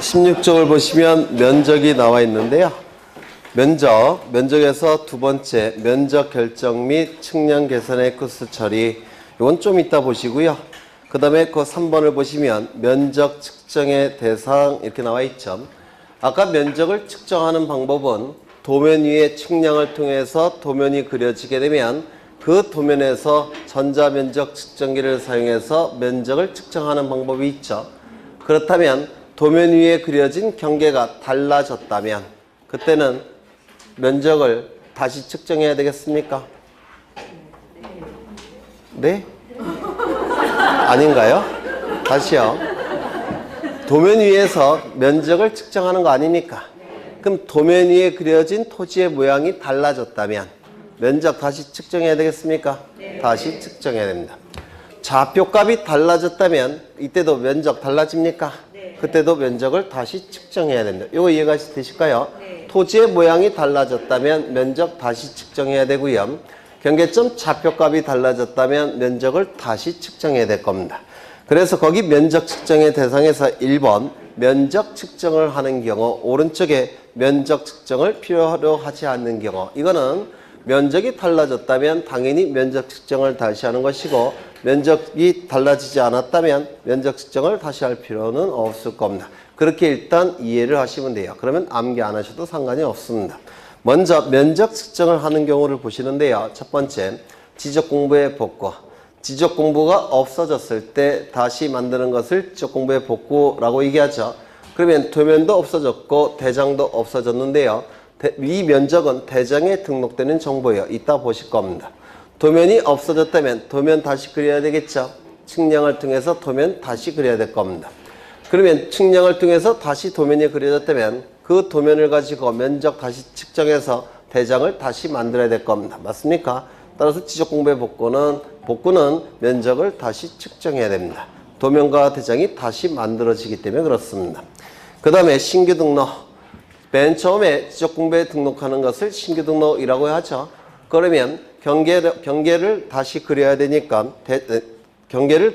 16쪽을 보시면 면적이 나와 있는데요. 면적에서 두 번째 면적 결정 및 측량 계산의 코스 처리, 이건 좀 이따 보시고요. 그 다음에 그 3번을 보시면 면적 측정의 대상 이렇게 나와 있죠. 아까 면적을 측정하는 방법은 도면 위에 측량을 통해서 도면이 그려지게 되면 그 도면에서 전자면적 측정기를 사용해서 면적을 측정하는 방법이 있죠. 그렇다면 도면 위에 그려진 경계가 달라졌다면 그때는 면적을 다시 측정해야 되겠습니까? 네? 아닌가요? 다시요. 도면 위에서 면적을 측정하는 거 아닙니까? 그럼 도면 위에 그려진 토지의 모양이 달라졌다면 면적 다시 측정해야 되겠습니까? 네. 다시 측정해야 됩니다. 좌표값이 달라졌다면 이때도 면적 달라집니까? 네. 그때도 면적을 다시 측정해야 됩니다. 이거 이해가 되실까요? 네. 토지의 모양이 달라졌다면 면적 다시 측정해야 되고요. 경계점 좌표값이 달라졌다면 면적을 다시 측정해야 될 겁니다. 그래서 거기 면적 측정의 대상에서 1번 면적 측정을 하는 경우, 오른쪽에 면적 측정을 필요로 하지 않는 경우, 이거는 면적이 달라졌다면 당연히 면적 측정을 다시 하는 것이고, 면적이 달라지지 않았다면 면적 측정을 다시 할 필요는 없을 겁니다. 그렇게 일단 이해를 하시면 돼요. 그러면 암기 안 하셔도 상관이 없습니다. 먼저 면적 측정을 하는 경우를 보시는데요. 첫 번째, 지적공부의 복구. 지적공부가 없어졌을 때 다시 만드는 것을 지적공부의 복구라고 얘기하죠. 그러면 도면도 없어졌고 대장도 없어졌는데요. 이 면적은 대장에 등록되는 정보예요. 이따 보실 겁니다. 도면이 없어졌다면 도면 다시 그려야 되겠죠. 측량을 통해서 도면 다시 그려야 될 겁니다. 그러면 측량을 통해서 다시 도면이 그려졌다면 그 도면을 가지고 면적 다시 측정해서 대장을 다시 만들어야 될 겁니다. 맞습니까? 따라서 지적공부의 복구는 면적을 다시 측정해야 됩니다. 도면과 대장이 다시 만들어지기 때문에 그렇습니다. 그 다음에 신규 등록. 맨 처음에 지적공부에 등록하는 것을 신규 등록이라고 하죠. 그러면 경계를 다시 그려야 되니까 경계를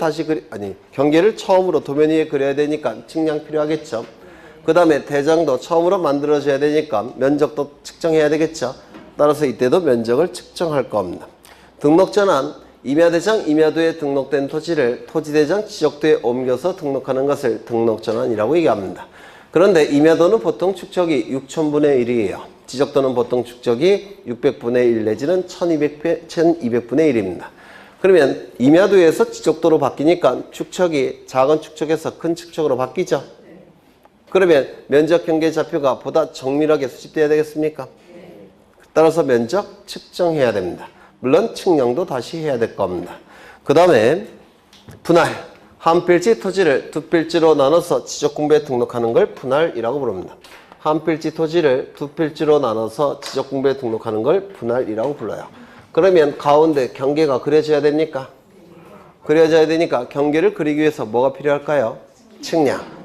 처음으로 도면 위에 그려야 되니까 측량 필요하겠죠. 그 다음에 대장도 처음으로 만들어져야 되니까 면적도 측정해야 되겠죠. 따라서 이때도 면적을 측정할 겁니다. 등록전환, 임야대장, 임야도에 등록된 토지를 토지대장, 지적도에 옮겨서 등록하는 것을 등록전환이라고 얘기합니다. 그런데 임야도는 보통 축적이 6,000분의 1이에요. 지적도는 보통 축적이 600분의 1 내지는 1200분의 1입니다. 그러면 임야도에서 지적도로 바뀌니까 축척이 작은 축척에서 큰 축척으로 바뀌죠. 그러면 면적 경계 좌표가 보다 정밀하게 수집돼야 되겠습니까? 따라서 면적 측정해야 됩니다. 물론 측량도 다시 해야 될 겁니다. 그 다음에 분할. 한 필지 토지를 두 필지로 나눠서 지적공부에 등록하는 걸 분할이라고 부릅니다. 한 필지 토지를 두 필지로 나눠서 지적공부에 등록하는 걸 분할이라고 불러요. 그러면 가운데 경계가 그려져야 됩니까? 그려져야 되니까 경계를 그리기 위해서 뭐가 필요할까요?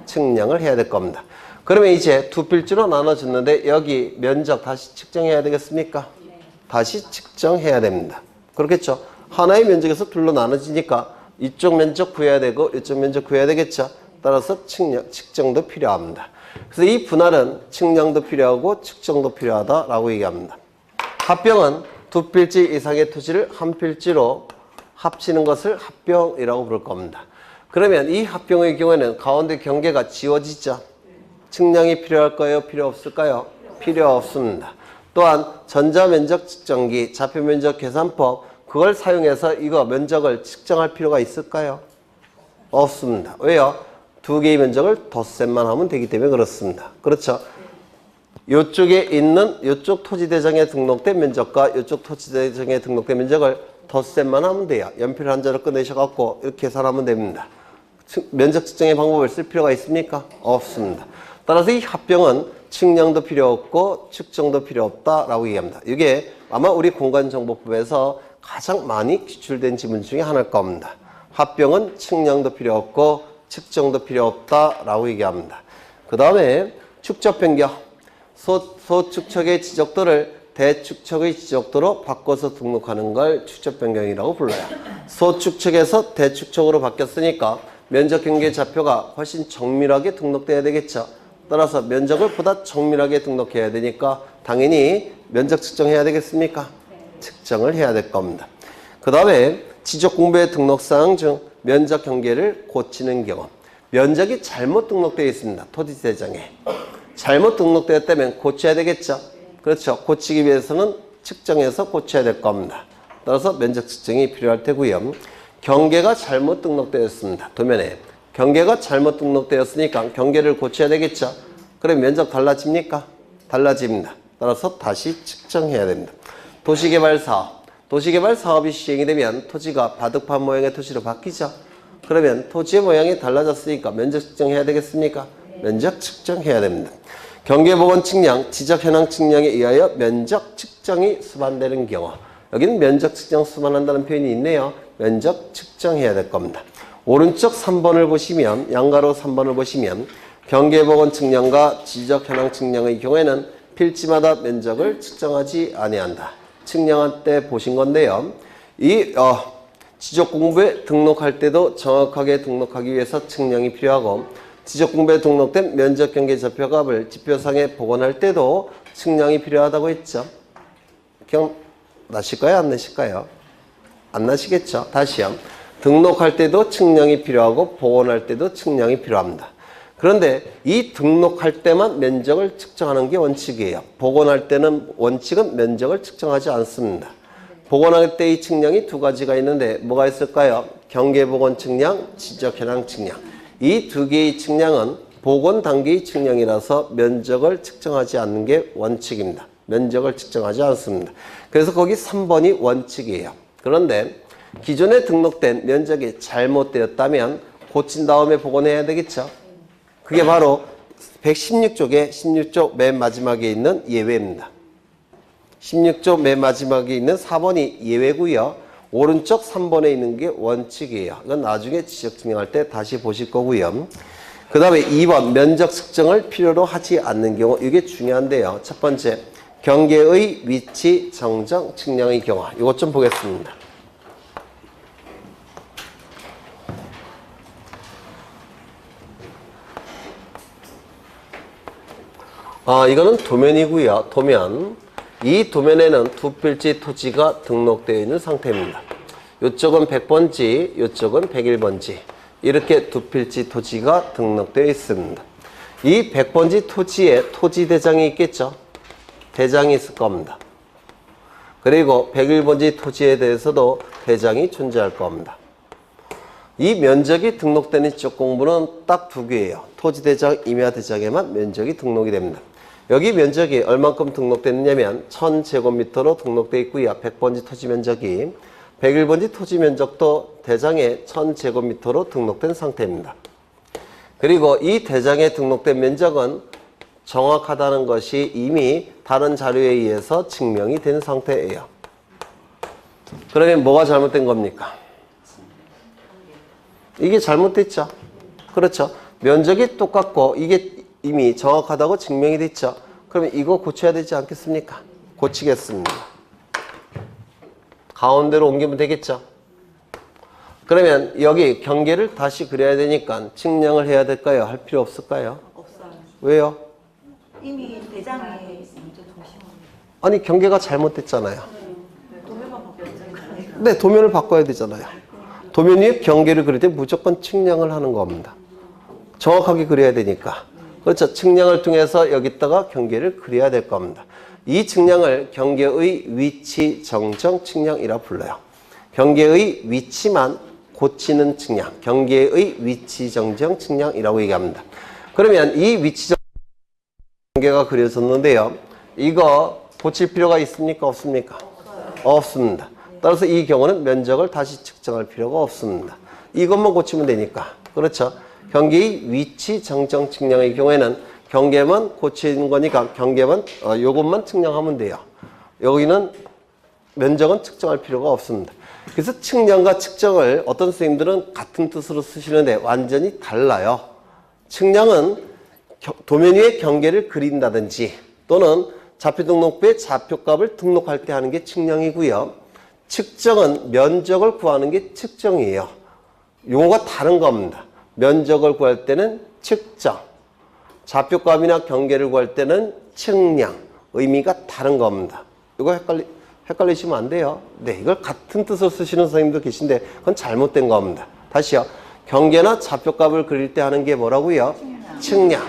측량을 해야 될 겁니다. 그러면 이제 두 필지로 나눠졌는데 여기 면적 다시 측정해야 되겠습니까? 다시 측정해야 됩니다. 그렇겠죠? 하나의 면적에서 둘로 나눠지니까 이쪽 면적 구해야 되고 이쪽 면적 구해야 되겠죠? 따라서 측정도 필요합니다. 그래서 이 분할은 측량도 필요하고 측정도 필요하다라고 얘기합니다. 합병은 두 필지 이상의 토지를 한 필지로 합치는 것을 합병이라고 부를 겁니다. 그러면 이 합병의 경우에는 가운데 경계가 지워지죠? 측량이 필요할까요? 필요 없을까요? 필요 없습니다. 또한 전자면적 측정기, 좌표면적 계산법, 그걸 사용해서 이거 면적을 측정할 필요가 있을까요? 없습니다. 왜요? 두 개의 면적을 덧셈만 하면 되기 때문에 그렇습니다. 그렇죠? 이쪽에 있는 이쪽 토지대장에 등록된 면적과 이쪽 토지대장에 등록된 면적을 덧셈만 하면 돼요. 연필 한 자로 꺼내셔갖고 이렇게 계산하면 됩니다. 면적 측정의 방법을 쓸 필요가 있습니까? 없습니다. 따라서 이 합병은 측량도 필요 없고 측정도 필요 없다라고 얘기합니다. 이게 아마 우리 공간정보법에서 가장 많이 기출된 지문 중에 하나일 겁니다. 합병은 측량도 필요 없고 측정도 필요 없다라고 얘기합니다. 그 다음에 축적 변경. 소축척의 지적도를 대축척의 지적도로 바꿔서 등록하는 걸 축척 변경이라고 불러요. 소축척에서 대축척으로 바뀌었으니까 면적 경계 좌표가 훨씬 정밀하게 등록돼야 되겠죠. 따라서 면적을 보다 정밀하게 등록해야 되니까 당연히 면적 측정해야 되겠습니까? 측정을 해야 될 겁니다. 그 다음에 지적공부의 등록사항 중 면적 경계를 고치는 경우, 면적이 잘못 등록되어 있습니다. 토지대장에. 잘못 등록되었다면 고쳐야 되겠죠. 그렇죠. 고치기 위해서는 측정해서 고쳐야 될 겁니다. 따라서 면적 측정이 필요할 테고요. 경계가 잘못 등록되었습니다. 도면에. 경계가 잘못 등록되었으니까 경계를 고쳐야 되겠죠. 그럼 면적 달라집니까? 달라집니다. 따라서 다시 측정해야 됩니다. 도시개발 사업. 도시개발 사업이 시행이 되면 토지가 바둑판 모양의 토지로 바뀌죠. 그러면 토지의 모양이 달라졌으니까 면적 측정해야 되겠습니까? 면적 측정해야 됩니다. 경계보건 측량, 지적 현황 측량에 의하여 면적 측정이 수반되는 경우, 여기는 면적 측정 수반한다는 표현이 있네요. 면적 측정해야 될 겁니다. 오른쪽 3번을 보시면, 양가로 3번을 보시면 경계보건 측량과 지적 현황 측량의 경우에는 필지마다 면적을 측정하지 아니한다. 측량할 때 보신 건데요. 이 지적공부에 등록할 때도 정확하게 등록하기 위해서 측량이 필요하고, 지적공부에 등록된 면적경계 좌표값을 지표상에 복원할 때도 측량이 필요하다고 했죠. 기억나실까요? 안 나실까요? 안 나시겠죠? 다시요. 등록할 때도 측량이 필요하고 복원할 때도 측량이 필요합니다. 그런데 이 등록할 때만 면적을 측정하는 게 원칙이에요. 복원할 때는 원칙은 면적을 측정하지 않습니다. 복원할 때의 측량이 두 가지가 있는데 뭐가 있을까요? 경계복원 측량, 지적현황 측량. 이 두 개의 측량은 복원 단계의 측량이라서 면적을 측정하지 않는 게 원칙입니다. 면적을 측정하지 않습니다. 그래서 거기 3번이 원칙이에요. 그런데 기존에 등록된 면적이 잘못되었다면 고친 다음에 복원해야 되겠죠. 그게 바로 116쪽에 16쪽 맨 마지막에 있는 예외입니다. 16쪽 맨 마지막에 있는 4번이 예외고요. 오른쪽 3번에 있는 게 원칙이에요. 이건 나중에 지적 증명할 때 다시 보실 거고요. 그 다음에 2번 면적 측정을 필요로 하지 않는 경우, 이게 중요한데요. 첫 번째, 경계의 위치 정정 측량의 경우, 이것 좀 보겠습니다. 이거는 도면이고요. 도면. 이 도면에는 두 필지 토지가 등록되어 있는 상태입니다. 이쪽은 100번지, 이쪽은 101번지. 이렇게 두 필지 토지가 등록되어 있습니다. 이 100번지 토지에 토지 대장이 있겠죠. 대장이 있을 겁니다. 그리고 101번지 토지에 대해서도 대장이 존재할 겁니다. 이 면적이 등록되는 지적 공부는 딱 두 개예요. 토지 대장, 임야 대장에만 면적이 등록이 됩니다. 여기 면적이 얼만큼 등록됐느냐면 1000제곱미터로 등록되어 있고요. 100번지 토지 면적이 101번지 토지 면적도 대장에 1000제곱미터로 등록된 상태입니다. 그리고 이 대장에 등록된 면적은 정확하다는 것이 이미 다른 자료에 의해서 증명이 된 상태예요. 그러면 뭐가 잘못된 겁니까? 이게 잘못됐죠. 그렇죠. 면적이 똑같고 이게 이미 정확하다고 증명이 됐죠. 그러면 이거 고쳐야 되지 않겠습니까? 고치겠습니다. 가운데로 옮기면 되겠죠. 그러면 여기 경계를 다시 그려야 되니까 측량을 해야 될까요? 할 필요 없을까요? 없어요. 왜요? 이미 대장에 아니 경계가 잘못됐잖아요. 도면만 바뀌었잖아요. 네, 도면을 바꿔야 되잖아요. 도면 위에 경계를 그릴 때 무조건 측량을 하는 겁니다. 정확하게 그려야 되니까. 그렇죠. 측량을 통해서 여기다가 경계를 그려야 될 겁니다. 이 측량을 경계의 위치 정정 측량이라 불러요. 경계의 위치만 고치는 측량, 경계의 위치 정정 측량이라고 얘기합니다. 그러면 이 위치 정정 경계가 그려졌는데요. 이거 고칠 필요가 있습니까? 없습니까? 없습니다. 따라서 이 경우는 면적을 다시 측정할 필요가 없습니다. 이것만 고치면 되니까. 그렇죠. 경계의 위치 정정 측량의 경우에는 경계만 고치는 거니까 경계만 요것만 측량하면 돼요. 여기는 면적은 측정할 필요가 없습니다. 그래서 측량과 측정을 어떤 선생님들은 같은 뜻으로 쓰시는데 완전히 달라요. 측량은 도면 위에 경계를 그린다든지 또는 좌표 등록부에 좌표값을 등록할 때 하는 게 측량이고요. 측정은 면적을 구하는 게 측정이에요. 용어가 다른 겁니다. 면적을 구할 때는 측정, 좌표값이나 경계를 구할 때는 측량, 의미가 다른 겁니다. 이거 헷갈리시면 안 돼요. 네, 이걸 같은 뜻으로 쓰시는 선생님도 계신데 그건 잘못된 겁니다. 다시요. 경계나 좌표값을 그릴 때 하는 게 뭐라고요? 측량.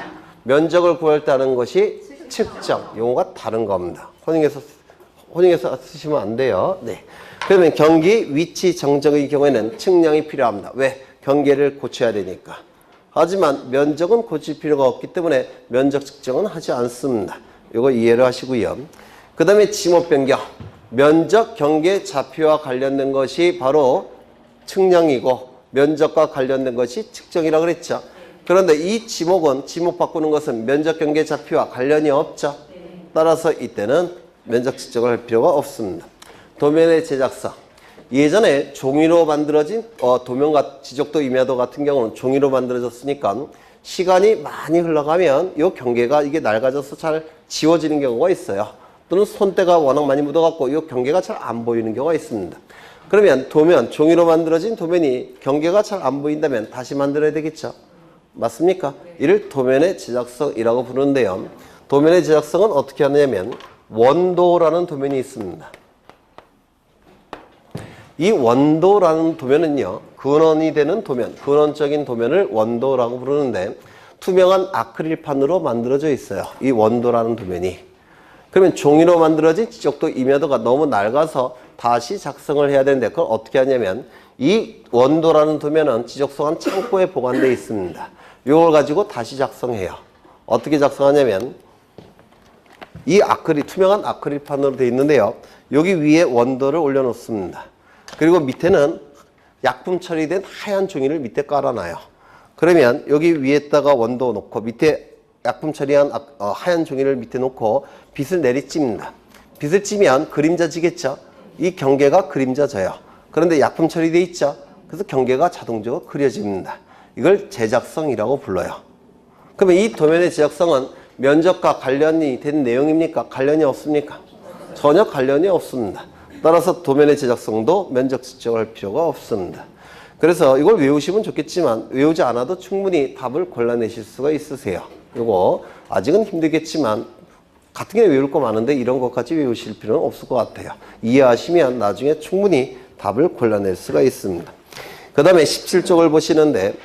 면적을 구할 때 하는 것이 측정. 용어가 다른 겁니다. 혼용해서 쓰시면 안 돼요. 네. 그러면 경기, 위치, 정적의 경우에는 측량이 필요합니다. 왜? 경계를 고쳐야 되니까. 하지만 면적은 고칠 필요가 없기 때문에 면적 측정은 하지 않습니다. 이거 이해를 하시고요. 그 다음에 지목 변경. 면적, 경계, 좌표와 관련된 것이 바로 측량이고 면적과 관련된 것이 측정이라고 그랬죠. 그런데 이 지목은 지목 바꾸는 것은 면적, 경계, 좌표와 관련이 없죠. 따라서 이때는 면적 측정을 할 필요가 없습니다. 도면의 제작성. 예전에 종이로 만들어진 도면과 지적도 임야도 같은 경우는 종이로 만들어졌으니까 시간이 많이 흘러가면 이 경계가 이게 낡아져서 잘 지워지는 경우가 있어요. 또는 손때가 워낙 많이 묻어갖고 이 경계가 잘 안 보이는 경우가 있습니다. 그러면 도면, 종이로 만들어진 도면이 경계가 잘 안 보인다면 다시 만들어야 되겠죠. 맞습니까? 이를 도면의 제작성이라고 부르는데요. 도면의 제작성은 어떻게 하냐면 원도라는 도면이 있습니다. 이 원도라는 도면은요, 근원이 되는 도면, 근원적인 도면을 원도라고 부르는데 투명한 아크릴판으로 만들어져 있어요. 이 원도라는 도면이. 그러면 종이로 만들어진 지적도 임야도가 너무 낡아서 다시 작성을 해야 되는데 그걸 어떻게 하냐면 이 원도라는 도면은 지적소관 창고에 보관되어 있습니다. 이걸 가지고 다시 작성해요. 어떻게 작성하냐면 이 투명한 아크릴판으로 되어 있는데요. 여기 위에 원도를 올려놓습니다. 그리고 밑에는 약품 처리된 하얀 종이를 밑에 깔아놔요. 그러면 여기 위에다가 원도 놓고 밑에 약품 처리한 하얀 종이를 밑에 놓고 빛을 내리찝니다. 빛을 찌면 그림자지겠죠? 이 경계가 그림자져요. 그런데 약품 처리되어 있죠? 그래서 경계가 자동적으로 그려집니다. 이걸 제작성이라고 불러요. 그러면 이 도면의 제작성은 면적과 관련이 된 내용입니까? 관련이 없습니까? 전혀 관련이 없습니다. 따라서 도면의 제작성도 면적 측정을 할 필요가 없습니다. 그래서 이걸 외우시면 좋겠지만 외우지 않아도 충분히 답을 골라내실 수가 있으세요. 이거 아직은 힘들겠지만 같은 게 외울 거 많은데 이런 것까지 외우실 필요는 없을 것 같아요. 이해하시면 나중에 충분히 답을 골라낼 수가 있습니다. 그 다음에 17쪽을 보시는데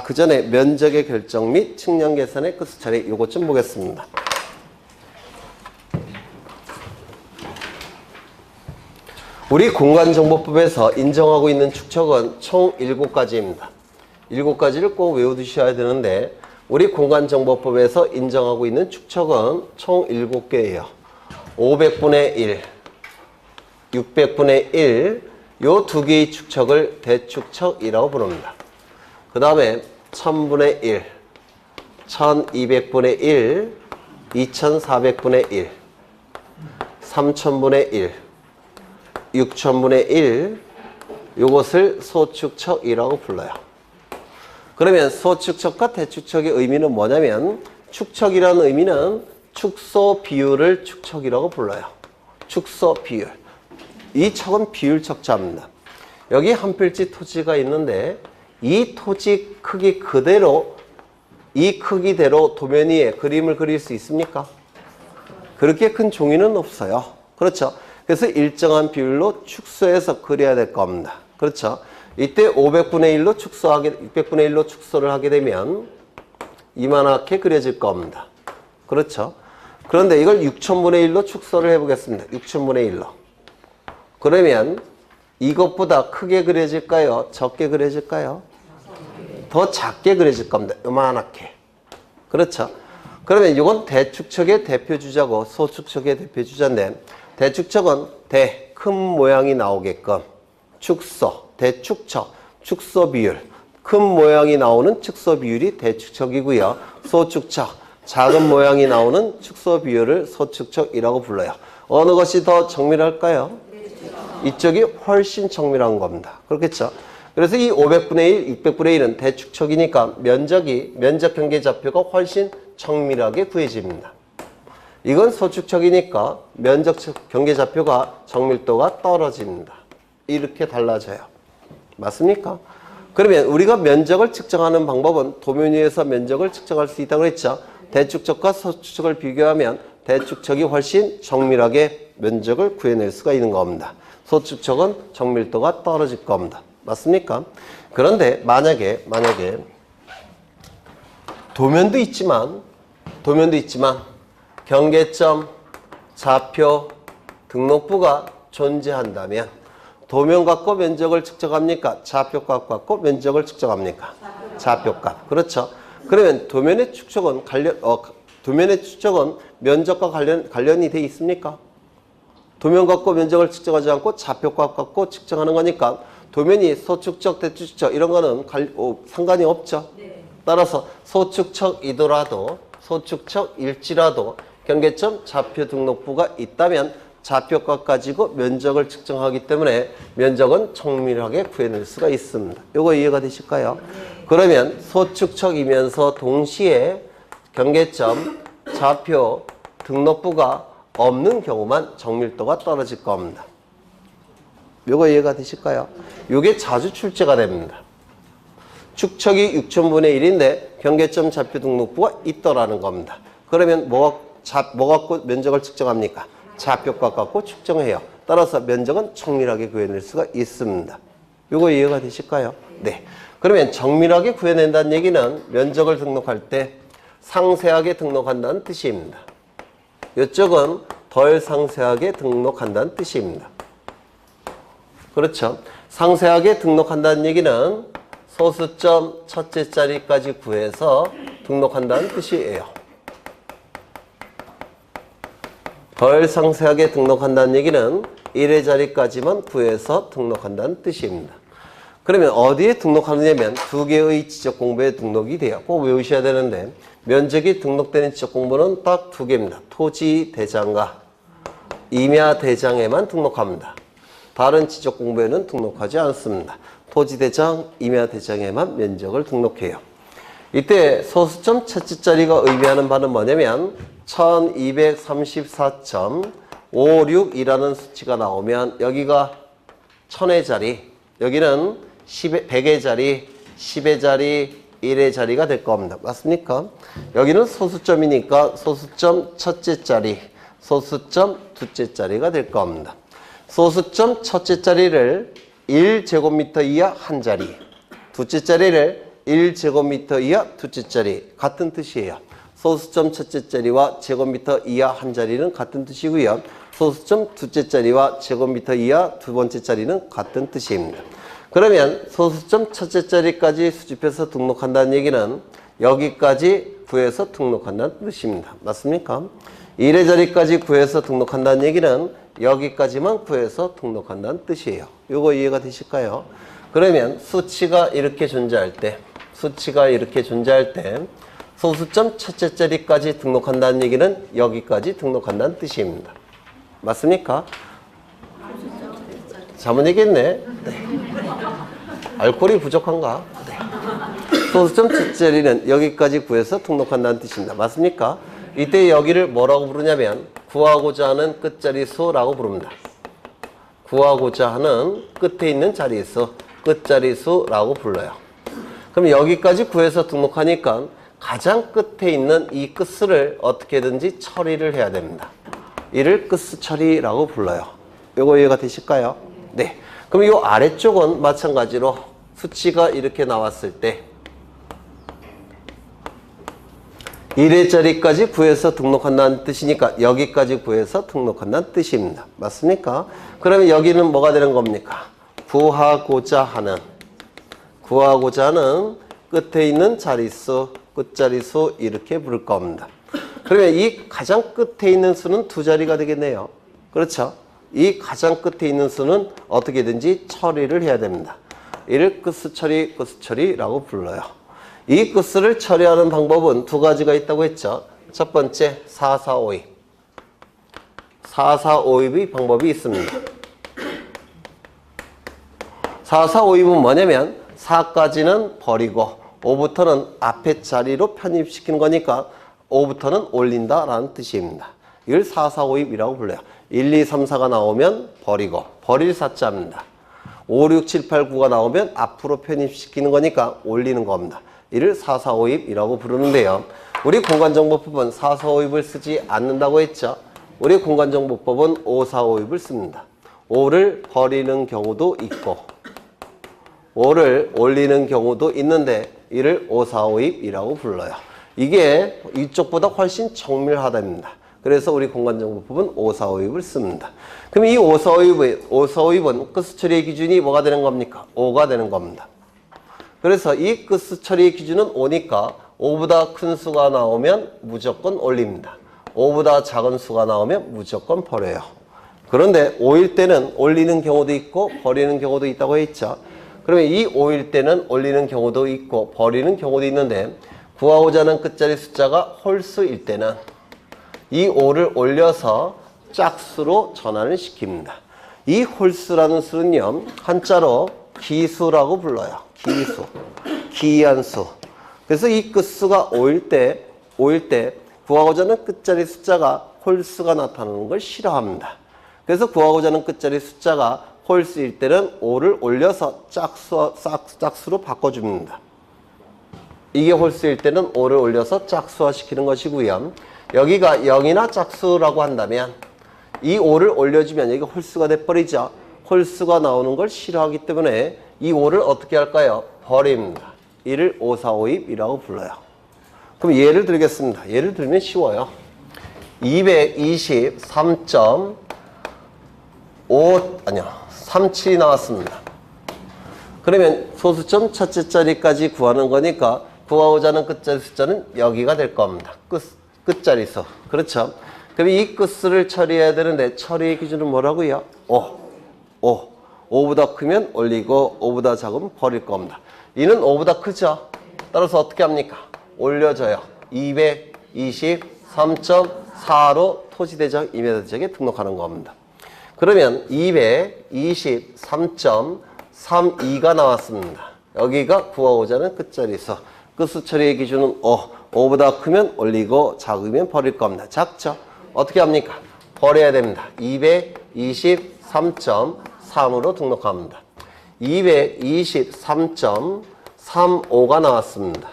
그 전에 면적의 결정 및 측량 계산의 끝 차례 이것 좀 보겠습니다. 우리 공간정보법에서 인정하고 있는 축척은 총 7가지입니다. 7가지를 꼭 외워두셔야 되는데 우리 공간정보법에서 인정하고 있는 축척은 총 7개예요. 500분의 1, 600분의 1, 요 두 개의 축척을 대축척이라고 부릅니다. 그 다음에 1000분의 1, 1200분의 1, 2400분의 1, 3000분의 1, 6000분의 1, 요것을 소축척이라고 불러요. 그러면 소축척과 대축척의 의미는 뭐냐면 축척이라는 의미는 축소 비율을 축척이라고 불러요. 축소 비율. 이 척은 비율 척자입니다. 여기 한 필지 토지가 있는데 이 토지 크기 그대로 이 크기대로 도면 위에 그림을 그릴 수 있습니까? 그렇게 큰 종이는 없어요. 그렇죠? 그래서 일정한 비율로 축소해서 그려야 될 겁니다. 그렇죠? 이때 500분의 1로 축소하게, 600분의 1로 축소를 하게 되면 이만하게 그려질 겁니다. 그렇죠? 그런데 이걸 6000분의 1로 축소를 해보겠습니다. 6000분의 1로. 그러면 이것보다 크게 그려질까요? 적게 그려질까요? 더 작게 그려질 겁니다. 요만하게. 그렇죠? 그러면 이건 대축척의 대표주자고 소축척의 대표주자인데 대축척은 큰 모양이 나오게끔 축소, 대축척, 축소 비율, 큰 모양이 나오는 축소 비율이 대축척이고요. 소축척, 작은 모양이 나오는 축소 비율을 소축척이라고 불러요. 어느 것이 더 정밀할까요? 이쪽이 훨씬 정밀한 겁니다. 그렇겠죠? 그래서 이 500분의 1, 600분의 1은 대축척이니까 면적 경계 좌표가 훨씬 정밀하게 구해집니다. 이건 소축척이니까 면적 경계좌표가 정밀도가 떨어집니다. 이렇게 달라져요. 맞습니까? 그러면 우리가 면적을 측정하는 방법은 도면 위에서 면적을 측정할 수 있다고 했죠. 대축척과 소축척을 비교하면 대축척이 훨씬 정밀하게 면적을 구해낼 수가 있는 겁니다. 소축척은 정밀도가 떨어질 겁니다. 맞습니까? 그런데 만약에 도면도 있지만 경계점, 좌표, 등록부가 존재한다면 도면 갖고 면적을 측정합니까? 좌표값 갖고 면적을 측정합니까? 좌표값. 그렇죠. 그러면 도면의 축척은 면적과 관련이 돼 있습니까? 도면 갖고 면적을 측정하지 않고 좌표값 갖고 측정하는 거니까 도면이 소축척, 대축척 이런 거는 상관이 없죠. 따라서 소축척일지라도 경계점, 좌표, 등록부가 있다면 좌표값 가지고 면적을 측정하기 때문에 면적은 정밀하게 구해낼 수가 있습니다. 이거 이해가 되실까요? 그러면 소축척이면서 동시에 경계점, 좌표, 등록부가 없는 경우만 정밀도가 떨어질 겁니다. 이거 이해가 되실까요? 이게 자주 출제가 됩니다. 축척이 6천분의 1인데 경계점, 좌표, 등록부가 있더라는 겁니다. 그러면 뭐 갖고 면적을 측정합니까? 좌표값 갖고 측정해요. 따라서 면적은 정밀하게 구해낼 수가 있습니다. 이거 이해가 되실까요? 네. 그러면 정밀하게 구해낸다는 얘기는 면적을 등록할 때 상세하게 등록한다는 뜻입니다. 이쪽은 덜 상세하게 등록한다는 뜻입니다. 그렇죠. 상세하게 등록한다는 얘기는 소수점 첫째 자리까지 구해서 등록한다는 뜻이에요. 덜 상세하게 등록한다는 얘기는 1의 자리까지만 구해서 등록한다는 뜻입니다. 그러면 어디에 등록하느냐면 두 개의 지적 공부에 등록이 돼요. 꼭 외우셔야 되는데 면적이 등록되는 지적 공부는 딱 두 개입니다. 토지 대장과 임야 대장에만 등록합니다. 다른 지적 공부에는 등록하지 않습니다. 토지 대장, 임야 대장에만 면적을 등록해요. 이때 소수점 첫째 자리가 의미하는 바는 뭐냐면 1234.56이라는 수치가 나오면 여기가 1000의 자리, 여기는 100의 자리, 10의 자리, 1의 자리가 될 겁니다. 맞습니까? 여기는 소수점이니까 소수점 첫째 자리, 소수점 둘째 자리가 될 겁니다. 소수점 첫째 자리를 1제곱미터 이하 한 자리, 둘째 자리를 1제곱미터 이하 둘째 자리 같은 뜻이에요. 소수점 첫째 자리와 제곱미터 이하 한 자리는 같은 뜻이고요. 소수점 둘째 자리와 제곱미터 이하 두 번째 자리는 같은 뜻입니다. 그러면 소수점 첫째 자리까지 수집해서 등록한다는 얘기는 여기까지 구해서 등록한다는 뜻입니다. 맞습니까? 1의 자리까지 구해서 등록한다는 얘기는 여기까지만 구해서 등록한다는 뜻이에요. 이거 이해가 되실까요? 그러면 수치가 이렇게 존재할 때 소수점 첫째 자리까지 등록한다는 얘기는 여기까지 등록한다는 뜻입니다. 맞습니까? 잘못 얘기했네. 네. 알코올이 부족한가? 네. 소수점 첫째 자리는 여기까지 구해서 등록한다는 뜻입니다. 맞습니까? 이때 여기를 뭐라고 부르냐면 구하고자 하는 끝자리수라고 부릅니다. 구하고자 하는 끝에 있는 자리수, 끝자리수라고 불러요. 그럼 여기까지 구해서 등록하니까 가장 끝에 있는 이 끝수를 어떻게든지 처리를 해야 됩니다. 이를 끝수 처리라고 불러요. 이거 이해가 되실까요? 네. 그럼 이 아래쪽은 마찬가지로 수치가 이렇게 나왔을 때 1의 자리까지 구해서 등록한다는 뜻이니까 여기까지 구해서 등록한다는 뜻입니다. 맞습니까? 그러면 여기는 뭐가 되는 겁니까? 구하고자 하는 끝에 있는 자릿수, 끝자리수 이렇게 부를 겁니다. 그러면 이 가장 끝에 있는 수는 두 자리가 되겠네요. 그렇죠? 이 가장 끝에 있는 수는 어떻게든지 처리를 해야 됩니다. 이를 끝수 처리라고 불러요. 이 끝수를 처리하는 방법은 두 가지가 있다고 했죠. 첫 번째 4452. 4452의 방법이 있습니다. 4452은 뭐냐면 4까지는 버리고 5부터는 앞에 자리로 편입시키는 거니까 5부터는 올린다라는 뜻입니다. 이걸 4, 4, 5, 2라고 불러요. 1, 2, 3, 4가 나오면 버리고 버릴 4자입니다. 5, 6, 7, 8, 9가 나오면 앞으로 편입시키는 거니까 올리는 겁니다. 이를 4, 4, 5, 2라고 부르는데요. 우리 공간정보법은 4, 4, 5, 2을 쓰지 않는다고 했죠. 우리 공간정보법은 5, 4, 5, 2을 씁니다. 5를 버리는 경우도 있고 5를 올리는 경우도 있는데 이를 5, 4, 5, 2라고 불러요. 이게 이쪽보다 훨씬 정밀하답니다. 그래서 우리 공간정보법은 5, 4, 5, 2을 씁니다. 그럼 이 5, 4, 5, 2은 끝수 처리의 기준이 뭐가 되는 겁니까? 5가 되는 겁니다. 그래서 이 끝수 처리의 기준은 5니까 5보다 큰 수가 나오면 무조건 올립니다. 5보다 작은 수가 나오면 무조건 버려요. 그런데 5일 때는 올리는 경우도 있고 버리는 경우도 있다고 했죠. 그러면 이 5일 때는 올리는 경우도 있고 버리는 경우도 있는데 구하고자 하는 끝자리 숫자가 홀수일 때는 이 5를 올려서 짝수로 전환을 시킵니다. 이 홀수라는 수는요, 한자로 기수라고 불러요. 기수, 기이한 수. 그래서 이 끝수가 5일 때 구하고자 하는 끝자리 숫자가 홀수가 나타나는 걸 싫어합니다. 그래서 구하고자 하는 끝자리 숫자가 홀수일 때는 5를 올려서 짝수로 바꿔줍니다. 이게 홀수일 때는 5를 올려서 짝수화시키는 것이고요. 여기가 0이나 짝수라고 한다면 이 5를 올려주면 여기가 홀수가 돼버리죠. 홀수가 나오는 걸 싫어하기 때문에 이 5를 어떻게 할까요? 버립니다. 이를 5, 4, 5, 2라고 불러요. 그럼 예를 들겠습니다. 예를 들면 쉬워요. 37이 나왔습니다. 그러면 소수점 첫째 자리까지 구하는 거니까 구하고자 하는 끝자리 숫자는 여기가 될 겁니다. 끝자리수. 그렇죠? 그럼 이 끝수를 처리해야 되는데 처리의 기준은 뭐라고요? 5. 5보다 크면 올리고 5보다 작으면 버릴 겁니다. 이는 5보다 크죠? 따라서 어떻게 합니까? 올려줘요. 223.4로 토지대적, 임야대적에 등록하는 겁니다. 그러면 223.32가 나왔습니다. 여기가 구하고자 하는 끝자리수. 끝수 처리의 기준은 5. 5보다 크면 올리고 작으면 버릴 겁니다. 작죠? 어떻게 합니까? 버려야 됩니다. 223.35로 등록합니다. 223.35가 나왔습니다.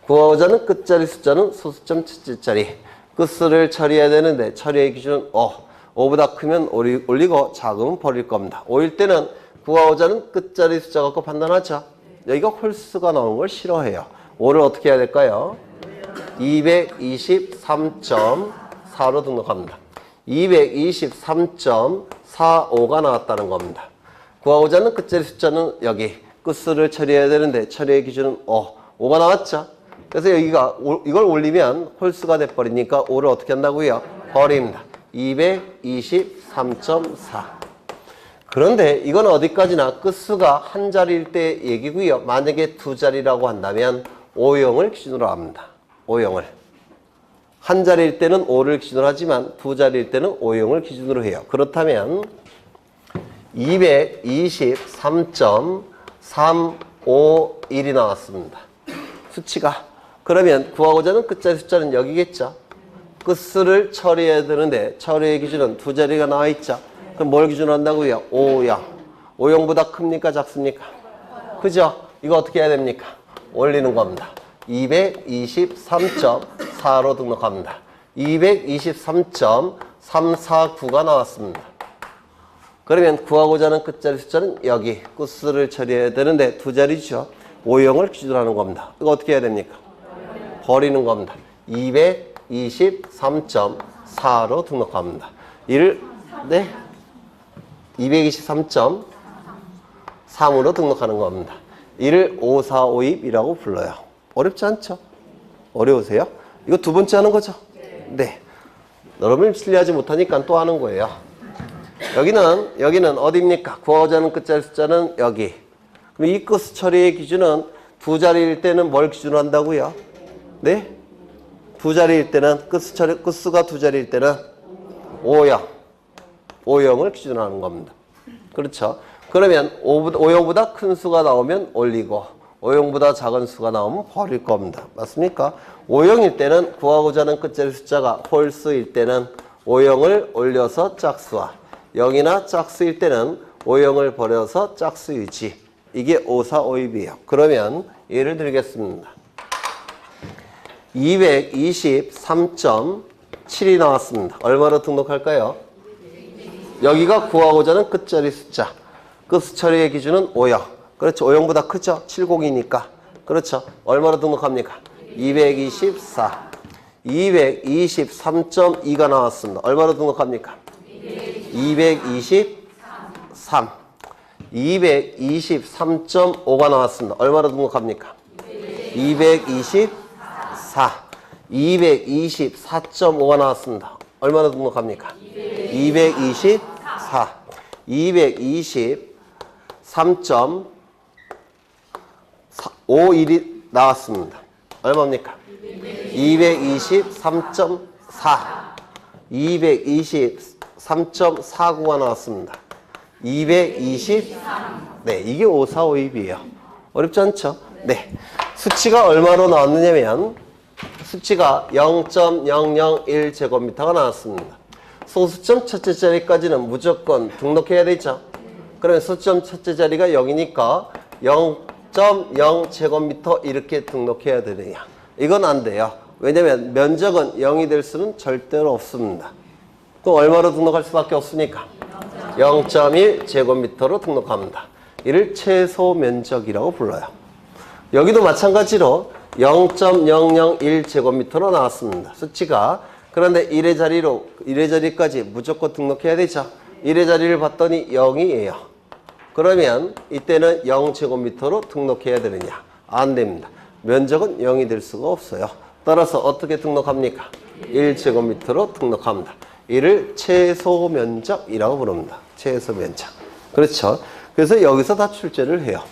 구하고자 하는 끝자리 숫자는 소수점 첫째 자리. 끝수를 처리해야 되는데 처리의 기준은 5. 5보다 크면 올리고 작으면 버릴 겁니다. 5일 때는 구하고자 하는 끝자리 숫자 갖고 판단하죠. 여기가 홀수가 나오는 걸 싫어해요. 5를 어떻게 해야 될까요? 223.4로 등록합니다. 223.45가 나왔다는 겁니다. 구하고자 하는 끝자리 숫자는 여기 끝수를 처리해야 되는데 처리의 기준은 5. 5가 나왔죠? 그래서 여기가 이걸 올리면 홀수가 돼버리니까 5를 어떻게 한다고요? 버립니다. 223.4. 그런데 이건 어디까지나 끝수가 한 자리일 때 얘기고요. 만약에 두 자리라고 한다면 5형을 기준으로 합니다. 5형을. 한 자리일 때는 5를 기준으로 하지만 두 자리일 때는 5형을 기준으로 해요. 그렇다면 223.351이 나왔습니다. 수치가. 그러면 구하고자 하는 끝자리 숫자는 여기겠죠. 끝수를 처리해야 되는데 처리의 기준은 두 자리가 나와 있죠. 그럼 뭘 기준으로 한다고요? 5형. 5형보다 큽니까? 작습니까? 그죠? 이거 어떻게 해야 됩니까? 올리는 겁니다. 223.4로 등록합니다. 223.349가 나왔습니다. 그러면 구하고자 하는 끝자리 숫자는 여기 끝수를 처리해야 되는데 두 자리죠. 5형을 기준으로 하는 겁니다. 이거 어떻게 해야 됩니까? 버리는 겁니다. 223.4로 등록합니다. 이를 223.3으로 등록하는 겁니다. 이를 5452이라고 불러요. 어렵지 않죠? 어려우세요? 이거 두 번째 하는 거죠? 네. 여러분이 실례하지 못하니까 또 하는 거예요. 여기는 어디입니까? 구하고자 하는 끝자리 숫자는 여기. 그럼 이 끝수 처리의 기준은 두 자리일 때는 뭘 기준으로 한다고요? 네? 두 자리일 때는 끝수가 두 자리일 때는 5형을 기준으로 하는 겁니다. 그렇죠? 그러면 5형보다 큰 수가 나오면 올리고 5형보다 작은 수가 나오면 버릴 겁니다. 맞습니까? 5형일 때는 구하고자 하는 끝자리 숫자가 홀수일 때는 O형을 올려서 짝수화. 0이나 짝수일 때는 O형을 버려서 짝수 유지. 이게 5, 4, 5, 2이에요. 그러면 예를 들겠습니다. 223.7이 나왔습니다. 얼마로 등록할까요? 여기가 구하고자 하는 끝자리 숫자. 끝 처리의 기준은 O형. 그렇죠. O형보다 크죠? 70이니까. 그렇죠. 얼마로 등록합니까? 224. 223.2가 나왔습니다. 얼마로 등록합니까? 223. 223.5가 나왔습니다. 얼마로 등록합니까? 224. 224.5가 나왔습니다. 얼마나 등록합니까? 224. 223.51이 나왔습니다. 얼마입니까? 223.4. 223.49가 나왔습니다. 223. 네, 이게 5, 4, 5, 2이에요. 어렵지 않죠? 네. 수치가 얼마로 나왔느냐면 수치가 0.001제곱미터가 나왔습니다. 소수점 첫째 자리까지는 무조건 등록해야 되죠. 그러면 소수점 첫째 자리가 0이니까 0.0제곱미터 이렇게 등록해야 되느냐. 이건 안 돼요. 왜냐면 면적은 0이 될 수는 절대로 없습니다. 그럼 얼마로 등록할 수밖에 없으니까 0.1제곱미터로 등록합니다. 이를 최소 면적이라고 불러요. 여기도 마찬가지로 0.001제곱미터로 나왔습니다. 수치가. 그런데 1의 자리까지 무조건 등록해야 되죠. 1의 자리를 봤더니 0이에요. 그러면 이때는 0제곱미터로 등록해야 되느냐? 안 됩니다. 면적은 0이 될 수가 없어요. 따라서 어떻게 등록합니까? 1제곱미터로 등록합니다. 이를 최소 면적이라고 부릅니다. 최소 면적. 그렇죠. 그래서 여기서 다 출제를 해요.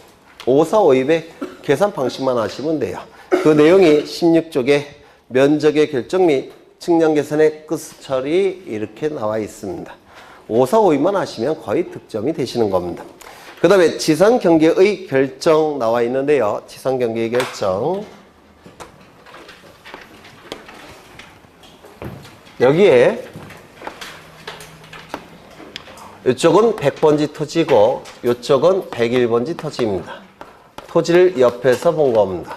5, 4, 5, 2의 계산 방식만 아시면 돼요. 그 내용이 16쪽에 면적의 결정 및 측량 계산의 끝 처리 이렇게 나와 있습니다. 5, 4, 5, 2만 아시면 거의 득점이 되시는 겁니다. 그 다음에 지상 경계의 결정 나와 있는데요. 지상 경계의 결정. 여기에 이쪽은 100번지 토지고 이쪽은 101번지 토지입니다. 토지를 옆에서 본 겁니다.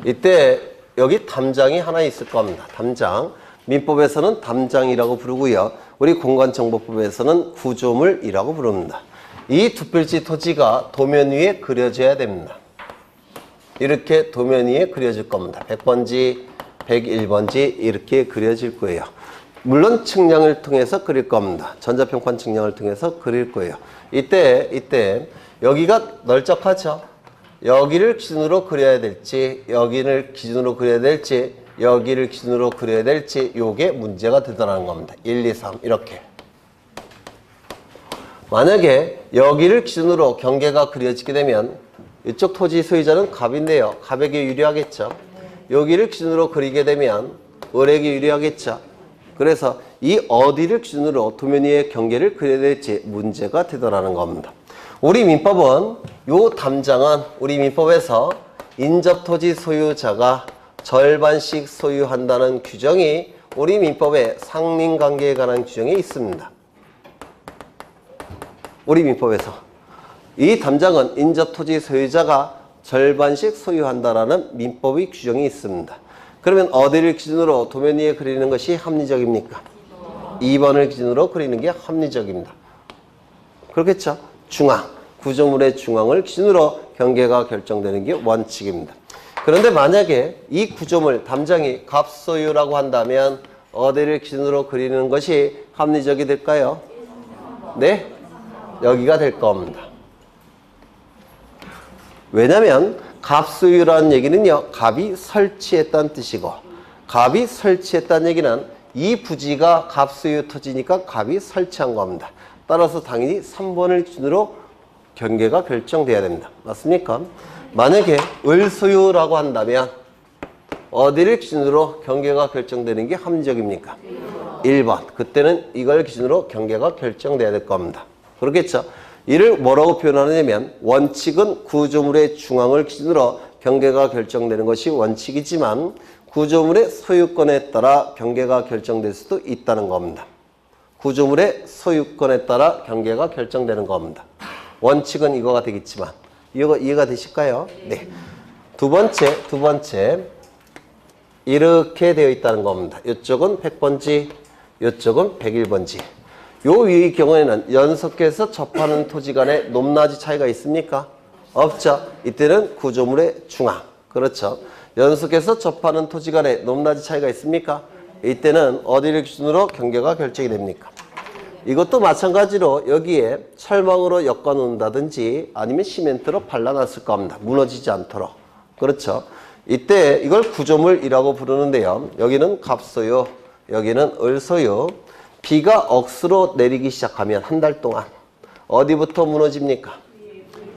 이때 여기 담장이 하나 있을 겁니다. 담장. 민법에서는 담장이라고 부르고요. 우리 공간정보법에서는 구조물이라고 부릅니다. 이 두 필지 토지가 도면 위에 그려져야 됩니다. 이렇게 도면 위에 그려질 겁니다. 100번지, 101번지 이렇게 그려질 거예요. 물론 측량을 통해서 그릴 겁니다. 전자평판 측량을 통해서 그릴 거예요. 이때 여기가 널쩍하죠? 여기를 기준으로 그려야 될지, 여기를 기준으로 그려야 될지, 여기를 기준으로 그려야 될지, 요게 문제가 되더라는 겁니다. 1, 2, 3 이렇게. 만약에 여기를 기준으로 경계가 그려지게 되면 이쪽 토지 소유자는 갑인데요. 갑에게 유리하겠죠. 여기를 기준으로 그리게 되면 을에게 유리하겠죠. 그래서 이 어디를 기준으로 도면 위의 경계를 그려야 될지 문제가 되더라는 겁니다. 우리 민법은 요 담장은 우리 민법에서 인접토지 소유자가 절반씩 소유한다는 규정이 우리 민법의 상린관계에 관한 규정이 있습니다. 우리 민법에서 이 담장은 인접토지 소유자가 절반씩 소유한다라는 민법의 규정이 있습니다. 그러면 어디를 기준으로 도면 위에 그리는 것이 합리적입니까? 2번을 기준으로 그리는 게 합리적입니다. 그렇겠죠? 중앙, 구조물의 중앙을 기준으로 경계가 결정되는 게 원칙입니다. 그런데 만약에 이 구조물, 담장이 갑소유라고 한다면 어디를 기준으로 그리는 것이 합리적이 될까요? 네? 여기가 될 겁니다. 왜냐하면 갑소유라는 얘기는요, 갑이 설치했다는 뜻이고, 갑이 설치했다는 얘기는 이 부지가 갑소유 토지니까 갑이 설치한 겁니다. 따라서 당연히 3번을 기준으로 경계가 결정돼야 됩니다. 맞습니까? 만약에 을소유라고 한다면 어디를 기준으로 경계가 결정되는 게 합리적입니까? 1번. 그때는 이걸 기준으로 경계가 결정돼야 될 겁니다. 그렇겠죠? 이를 뭐라고 표현하느냐면 원칙은 구조물의 중앙을 기준으로 경계가 결정되는 것이 원칙이지만 구조물의 소유권에 따라 경계가 결정될 수도 있다는 겁니다. 구조물의 소유권에 따라 경계가 결정되는 겁니다. 원칙은 이거가 되겠지만 이해가 되실까요? 네. 두 번째 이렇게 되어 있다는 겁니다. 이쪽은 100번지, 이쪽은 101번지. 요 위의 경우에는 연속해서 접하는 토지 간의 높낮이 차이가 있습니까? 없죠. 이때는 구조물의 중앙. 그렇죠. 연속해서 접하는 토지 간의 높낮이 차이가 있습니까? 이때는 어디를 기준으로 경계가 결정이 됩니까? 이것도 마찬가지로 여기에 철망으로 엮어 놓는다든지 아니면 시멘트로 발라놨을 겁니다. 무너지지 않도록. 그렇죠. 이때 이걸 구조물이라고 부르는데요. 여기는 갑소유, 여기는 을소유. 비가 억수로 내리기 시작하면 한 달 동안 어디부터 무너집니까?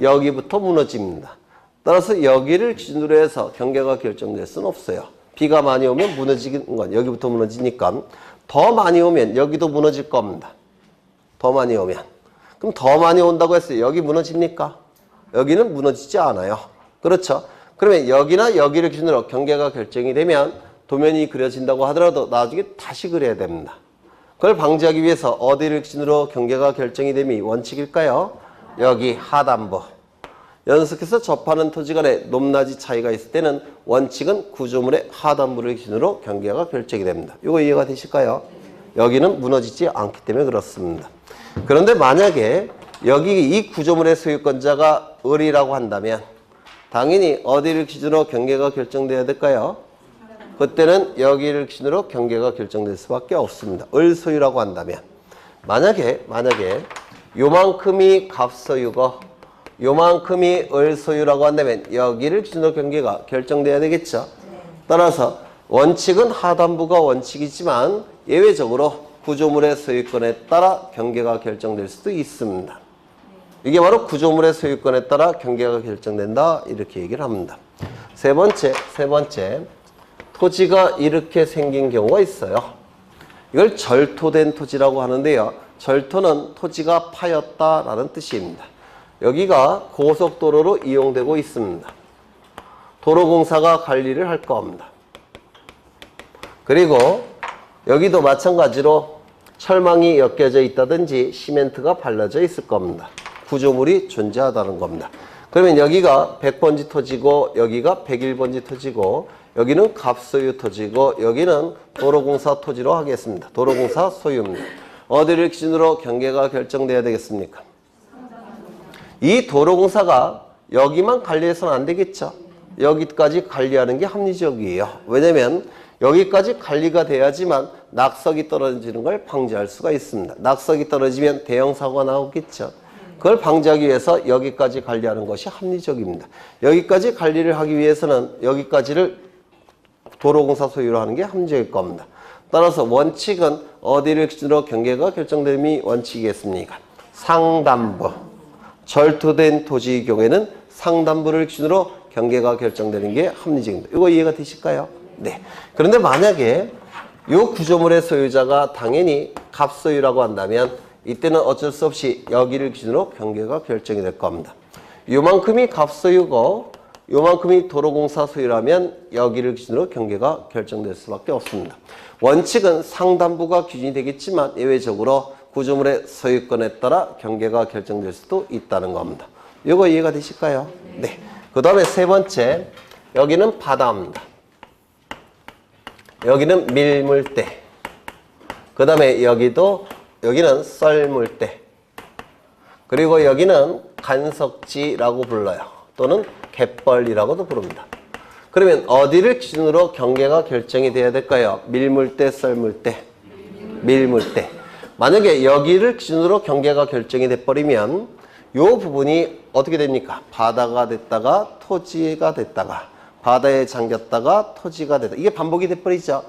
여기부터 무너집니다. 따라서 여기를 기준으로 해서 경계가 결정될 수는 없어요. 비가 많이 오면 무너지는 건 여기부터 무너지니까 더 많이 오면 여기도 무너질 겁니다. 더 많이 오면. 그럼 더 많이 온다고 했어요. 여기 무너집니까? 여기는 무너지지 않아요. 그렇죠? 그러면 여기나 여기를 기준으로 경계가 결정이 되면 도면이 그려진다고 하더라도 나중에 다시 그려야 됩니다. 그걸 방지하기 위해서 어디를 기준으로 경계가 결정이 됨이 원칙일까요? 여기 하단부. 연속해서 접하는 토지 간의 높낮이 차이가 있을 때는 원칙은 구조물의 하단부를 기준으로 경계가 결정이 됩니다. 이거 이해가 되실까요? 여기는 무너지지 않기 때문에 그렇습니다. 그런데 만약에 여기 이 구조물의 소유권자가 을이라고 한다면 당연히 어디를 기준으로 경계가 결정돼야 될까요? 그때는 여기를 기준으로 경계가 결정될 수밖에 없습니다. 을 소유라고 한다면 만약에 요만큼이 갑소유고 요만큼이 을 소유라고 한다면 여기를 기준으로 경계가 결정돼야 되겠죠. 따라서 원칙은 하단부가 원칙이지만 예외적으로 구조물의 소유권에 따라 경계가 결정될 수도 있습니다. 이게 바로 구조물의 소유권에 따라 경계가 결정된다 이렇게 얘기를 합니다. 세 번째 토지가 이렇게 생긴 경우가 있어요. 이걸 절토된 토지라고 하는데요. 절토는 토지가 파였다라는 뜻입니다. 여기가 고속도로로 이용되고 있습니다. 도로공사가 관리를 할 겁니다. 그리고 여기도 마찬가지로 철망이 엮여져 있다든지 시멘트가 발라져 있을 겁니다. 구조물이 존재하다는 겁니다. 그러면 여기가 100번지 토지고 여기가 101번지 토지고 여기는 갑소유 토지고 여기는 도로공사 토지로 하겠습니다. 도로공사 소유입니다. 어디를 기준으로 경계가 결정돼야 되겠습니까? 이 도로공사가 여기만 관리해서는 안 되겠죠. 여기까지 관리하는 게 합리적이에요. 왜냐면 여기까지 관리가 돼야지만 낙석이 떨어지는 걸 방지할 수가 있습니다. 낙석이 떨어지면 대형 사고가 나오겠죠. 그걸 방지하기 위해서 여기까지 관리하는 것이 합리적입니다. 여기까지 관리를 하기 위해서는 여기까지를 도로공사 소유로 하는 게 합리적일 겁니다. 따라서 원칙은 어디를 기준으로 경계가 결정됨이 원칙이겠습니까? 상단부. 절토된 토지의 경우에는 상단부를 기준으로 경계가 결정되는 게 합리적입니다. 이거 이해가 되실까요? 네. 그런데 만약에 이 구조물의 소유자가 당연히 갑소유라고 한다면 이때는 어쩔 수 없이 여기를 기준으로 경계가 결정이 될 겁니다. 요만큼이 갑소유고 요만큼이 도로공사 소유라면 여기를 기준으로 경계가 결정될 수밖에 없습니다. 원칙은 상단부가 기준이 되겠지만 예외적으로 구조물의 소유권에 따라 경계가 결정될 수도 있다는 겁니다. 이거 이해가 되실까요? 네. 그 다음에 세 번째, 여기는 바다입니다. 여기는 밀물대. 그 다음에 여기는 썰물대. 그리고 여기는 간석지라고 불러요. 또는 갯벌이라고도 부릅니다. 그러면 어디를 기준으로 경계가 결정이 돼야 될까요? 밀물대, 썰물대. 밀물대. 만약에 여기를 기준으로 경계가 결정이 돼버리면 이 부분이 어떻게 됩니까? 바다가 됐다가 토지가 됐다가 바다에 잠겼다가 토지가 됐다. 이게 반복이 돼버리죠.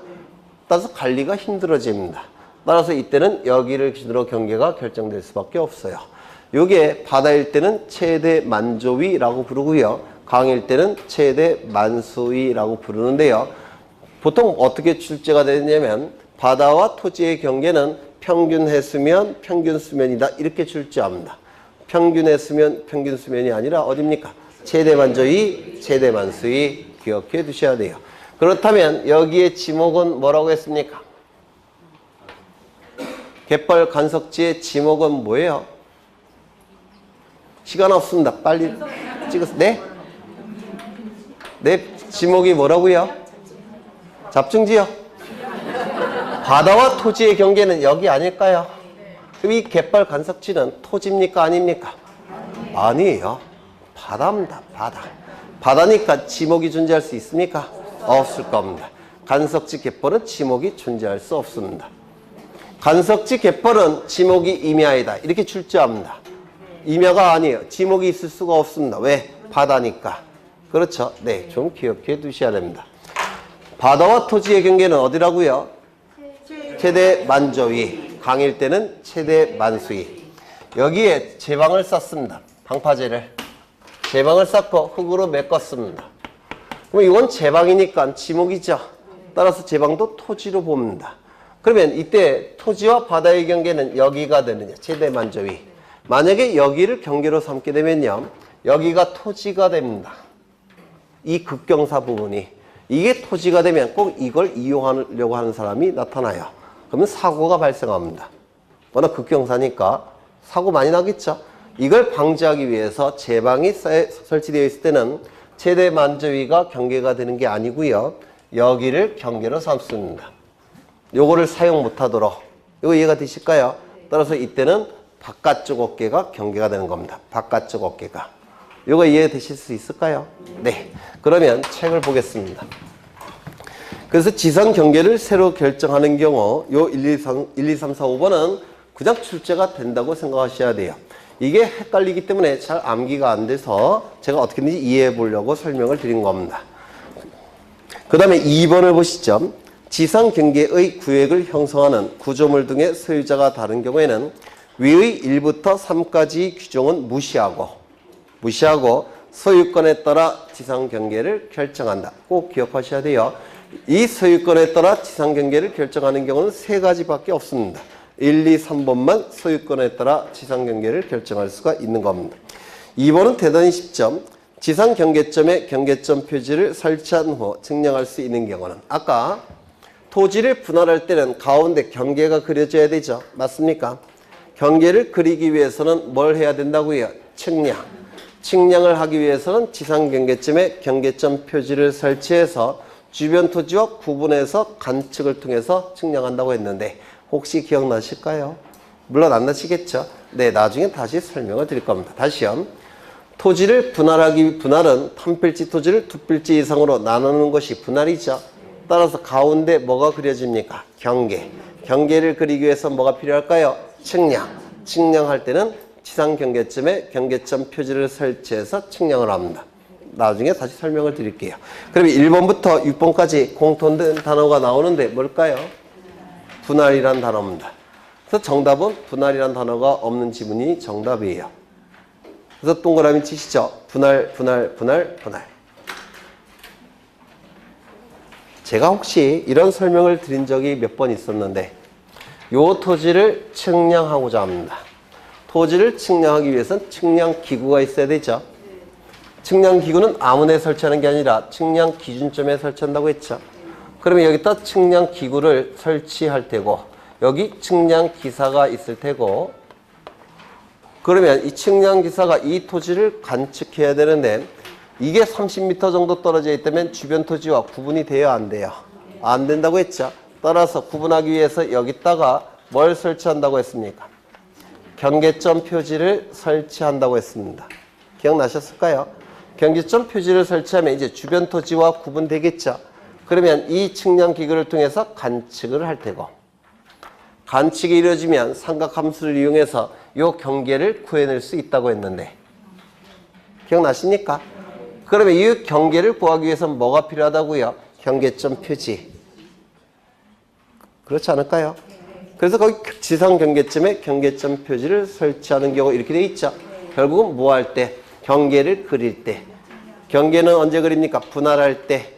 따라서 관리가 힘들어집니다. 따라서 이때는 여기를 기준으로 경계가 결정될 수밖에 없어요. 이게 바다일 때는 최대 만조위라고 부르고요. 강일 때는 최대 만수위라고 부르는데요. 보통 어떻게 출제가 되냐면 바다와 토지의 경계는 평균 해수면, 평균 수면이다. 이렇게 출제합니다. 평균 해수면, 평균 수면이 아니라 어딥니까? 최대 만조위, 최대 만수위 기억해 두셔야 돼요. 그렇다면 여기에 지목은 뭐라고 했습니까? 갯벌 간석지의 지목은 뭐예요? 시간 없습니다. 빨리 찍으세요. 네? 네, 지목이 뭐라고요? 잡증지요. 바다와 토지의 경계는 여기 아닐까요? 그럼 이 갯벌 간석지는 토지입니까? 아닙니까? 아니에요. 바다입니다. 바다. 바다니까 지목이 존재할 수 있습니까? 없을 겁니다. 간석지 갯벌은 지목이 존재할 수 없습니다. 간석지 갯벌은 지목이 임야이다. 이렇게 출제합니다. 임야가 아니에요. 지목이 있을 수가 없습니다. 왜? 바다니까. 그렇죠? 네, 좀 기억해 두셔야 됩니다. 바다와 토지의 경계는 어디라고요? 최대 만저위. 강일 때는 최대 만수위. 여기에 제방을 쌓습니다. 방파제를. 제방을 쌓고 흙으로 메꿨습니다. 그럼 이건 제방이니까 지목이죠. 따라서 제방도 토지로 봅니다. 그러면 이때 토지와 바다의 경계는 여기가 되느냐? 최대 만저위. 만약에 여기를 경계로 삼게 되면요. 여기가 토지가 됩니다. 이 극경사 부분이. 이게 토지가 되면 꼭 이걸 이용하려고 하는 사람이 나타나요. 그러면 사고가 발생합니다. 워낙 극경사니까 사고 많이 나겠죠. 이걸 방지하기 위해서 제방이 설치되어 있을 때는 최대 만저위가 경계가 되는 게 아니고요. 여기를 경계로 삼습니다. 요거를 사용 못하도록. 이거 이해가 되실까요? 따라서 이때는 바깥쪽 어깨가 경계가 되는 겁니다. 바깥쪽 어깨가. 요거 이해되실 수 있을까요? 네. 그러면 책을 보겠습니다. 그래서 지상 경계를 새로 결정하는 경우 요 1, 2, 3, 4, 5번은 그냥 출제가 된다고 생각하셔야 돼요. 이게 헷갈리기 때문에 잘 암기가 안 돼서 제가 어떻게든지 이해해 보려고 설명을 드린 겁니다. 그 다음에 2번을 보시죠. 지상 경계의 구획을 형성하는 구조물 등의 소유자가 다른 경우에는 위의 1부터 3까지 규정은 무시하고 소유권에 따라 지상 경계를 결정한다. 꼭 기억하셔야 돼요. 이 소유권에 따라 지상 경계를 결정하는 경우는 3가지밖에 없습니다. 1, 2, 3번만 소유권에 따라 지상 경계를 결정할 수가 있는 겁니다. 2번은 대단히 쉽죠. 지상 경계점에 경계점 표지를 설치한 후 측량할 수 있는 경우는 아까 토지를 분할할 때는 가운데 경계가 그려져야 되죠. 맞습니까? 경계를 그리기 위해서는 뭘 해야 된다고요? 측량. 측량을 하기 위해서는 지상 경계점에 경계점 표지를 설치해서 주변 토지와 구분해서 관측을 통해서 측량한다고 했는데 혹시 기억나실까요? 물론 안 나시겠죠? 네, 나중에 다시 설명을 드릴 겁니다. 다시요. 토지를 분할은 한 필지 토지를 두 필지 이상으로 나누는 것이 분할이죠. 따라서 가운데 뭐가 그려집니까? 경계. 경계를 그리기 위해서 뭐가 필요할까요? 측량. 측량할 때는 지상 경계점에 경계점 표지를 설치해서 측량을 합니다. 나중에 다시 설명을 드릴게요. 그러면 1번부터 6번까지 공통된 단어가 나오는데 뭘까요? 분할이란 단어입니다. 그래서 정답은 분할이란 단어가 없는 지문이 정답이에요. 그래서 동그라미 치시죠. 분할. 제가 혹시 이런 설명을 드린 적이 몇 번 있었는데 요 토지를 측량하고자 합니다. 토지를 측량하기 위해서는 측량 기구가 있어야 되죠. 측량 기구는 아무 데 설치하는 게 아니라 측량 기준점에 설치한다고 했죠. 그러면 여기다 측량 기구를 설치할 테고 여기 측량 기사가 있을 테고 그러면 이 측량 기사가 이 토지를 관측해야 되는데 이게 30m 정도 떨어져 있다면 주변 토지와 구분이 돼야 안 돼요? 안 된다고 했죠. 따라서 구분하기 위해서 여기다가 뭘 설치한다고 했습니까? 경계점 표지를 설치한다고 했습니다. 기억나셨을까요? 경계점 표지를 설치하면 이제 주변 토지와 구분되겠죠. 그러면 이 측량 기구를 통해서 관측을 할 테고 관측이 이루어지면 삼각함수를 이용해서 이 경계를 구해낼 수 있다고 했는데 기억나십니까? 그러면 이 경계를 구하기 위해서는 뭐가 필요하다고요? 경계점 표지. 그렇지 않을까요? 그래서 거기 지상 경계점에 경계점 표지를 설치하는 경우 이렇게 돼 있죠. 결국은 뭐 할 때? 경계를 그릴 때. 경계는 언제 그립니까? 분할할 때.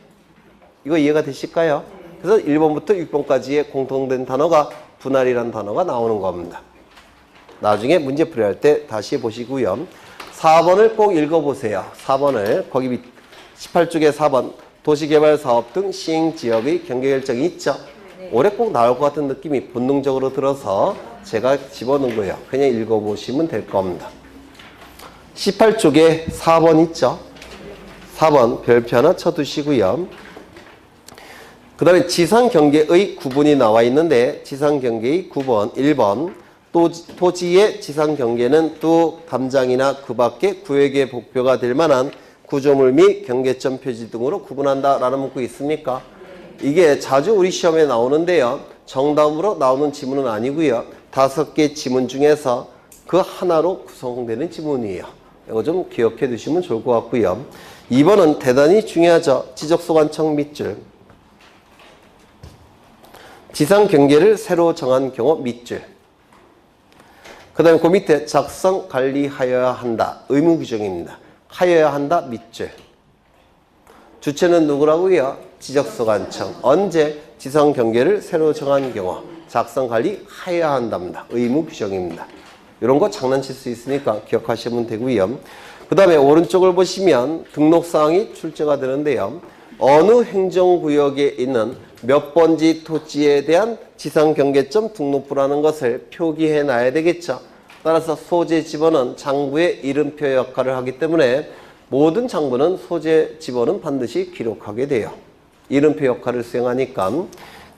이거 이해가 되실까요? 그래서 1번부터 6번까지의 공통된 단어가 분할이라는 단어가 나오는 겁니다. 나중에 문제 풀이할 때 다시 보시고요. 4번을 꼭 읽어보세요. 4번을 거기 18쪽에 4번 도시개발사업 등 시행지역의 경계결정이 있죠. 올해 꼭 나올 것 같은 느낌이 본능적으로 들어서 제가 집어넣은 거예요. 그냥 읽어보시면 될 겁니다. 18쪽에 4번 있죠? 4번 별표 하나 쳐두시고요. 그 다음에 지상경계의 구분이 나와 있는데 지상경계의 9번, 1번 토지의 지상경계는 또 담장이나 그 밖의 구역의 복표가 될 만한 구조물 및 경계점 표지 등으로 구분한다 라는 문구 있습니까? 이게 자주 우리 시험에 나오는데요. 정답으로 나오는 지문은 아니고요. 5개 지문 중에서 그 하나로 구성되는 지문이에요. 이거 좀 기억해 두시면 좋을 것 같고요. 2번은 대단히 중요하죠. 지적소관청 밑줄. 지상 경계를 새로 정한 경우 밑줄. 그 다음에 그 밑에 작성 관리하여야 한다. 의무 규정입니다. 하여야 한다. 밑줄. 주체는 누구라고요? 지적소관청. 언제? 지상 경계를 새로 정한 경우 작성 관리하여야 한답니다. 의무 규정입니다. 이런 거 장난칠 수 있으니까 기억하시면 되고요. 그 다음에 오른쪽을 보시면 등록사항이 출제가 되는데요. 어느 행정구역에 있는 몇 번지 토지에 대한 지상경계점 등록부라는 것을 표기해 놔야 되겠죠. 따라서 소재 지번은 장부의 이름표 역할을 하기 때문에 모든 장부는 소재 지번은 반드시 기록하게 돼요. 이름표 역할을 수행하니까.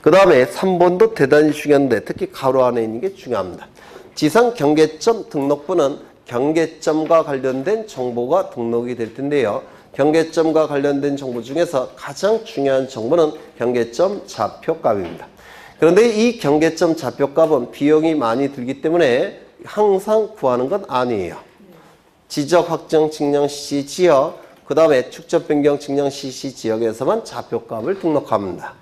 그 다음에 3번도 대단히 중요한데 특히 가로 안에 있는 게 중요합니다. 지상경계점 등록부는 경계점과 관련된 정보가 등록이 될 텐데요. 경계점과 관련된 정보 중에서 가장 중요한 정보는 경계점 좌표값입니다. 그런데 이 경계점 좌표값은 비용이 많이 들기 때문에 항상 구하는 건 아니에요. 지적 확정 측량 CC 지역, 그 다음에 축적 변경 측량 CC 지역에서만 좌표값을 등록합니다.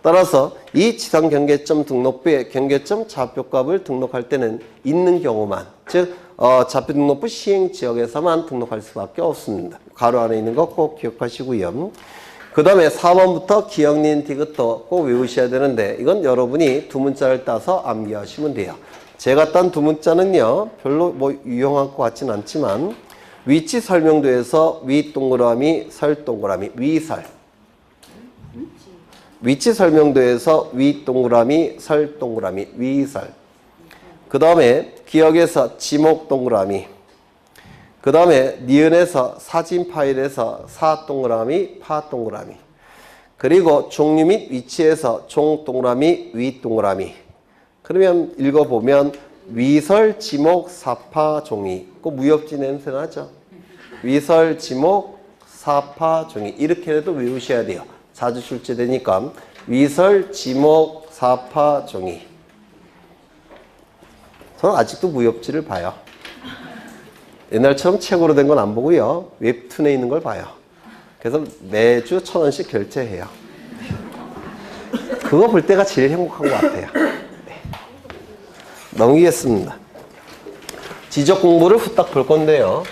따라서 이 지상 경계점 등록부에 경계점 좌표값을 등록할 때는 있는 경우만, 즉 좌표 등록부 시행 지역에서만 등록할 수밖에 없습니다. 가로 안에 있는 거 꼭 기억하시고요. 그 다음에 4번부터 기억니은 디귿도 꼭 외우셔야 되는데 이건 여러분이 두 문자를 따서 암기하시면 돼요. 제가 딴 두 문자는요 별로 뭐 유용할 것 같진 않지만 위치 설명도에서 위 동그라미 설 동그라미 위설, 위치 설명도에서 위 동그라미 설 동그라미 위설, 그 다음에 기억에서 지목 동그라미, 그 다음에 니은에서 사진 파일에서 사 동그라미 파 동그라미, 그리고 종류 및 위치에서 종 동그라미 위 동그라미. 그러면 읽어보면 위설 지목 사파 종이. 그 무협지 냄새 나죠? 위설 지목 사파 종이. 이렇게라도 외우셔야 돼요. 자주 출제되니까. 위설 지목 사파 종이. 저는 아직도 무협지를 봐요. 옛날처럼 책으로 된 건 안 보고요. 웹툰에 있는 걸 봐요. 그래서 매주 1,000원씩 결제해요. 그거 볼 때가 제일 행복한 것 같아요. 네. 넘기겠습니다. 지적 공부를 후딱 볼 건데요.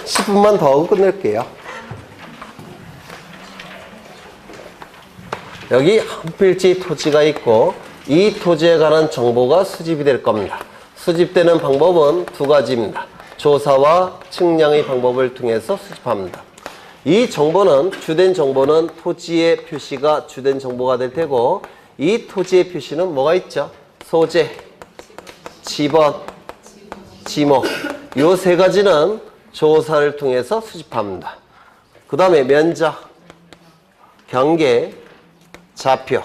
(10분만) 더 하고 끝낼게요. 여기 한 필지 토지가 있고 이 토지에 관한 정보가 수집이 될 겁니다. 수집되는 방법은 두 가지입니다. 조사와 측량의 방법을 통해서 수집합니다. 이 정보는 주된 정보는 토지의 표시가 주된 정보가 될 테고 이 토지의 표시는 뭐가 있죠? 소재, 지번, 지목. 이 세 가지는 조사를 통해서 수집합니다. 그 다음에 면적, 경계, 좌표.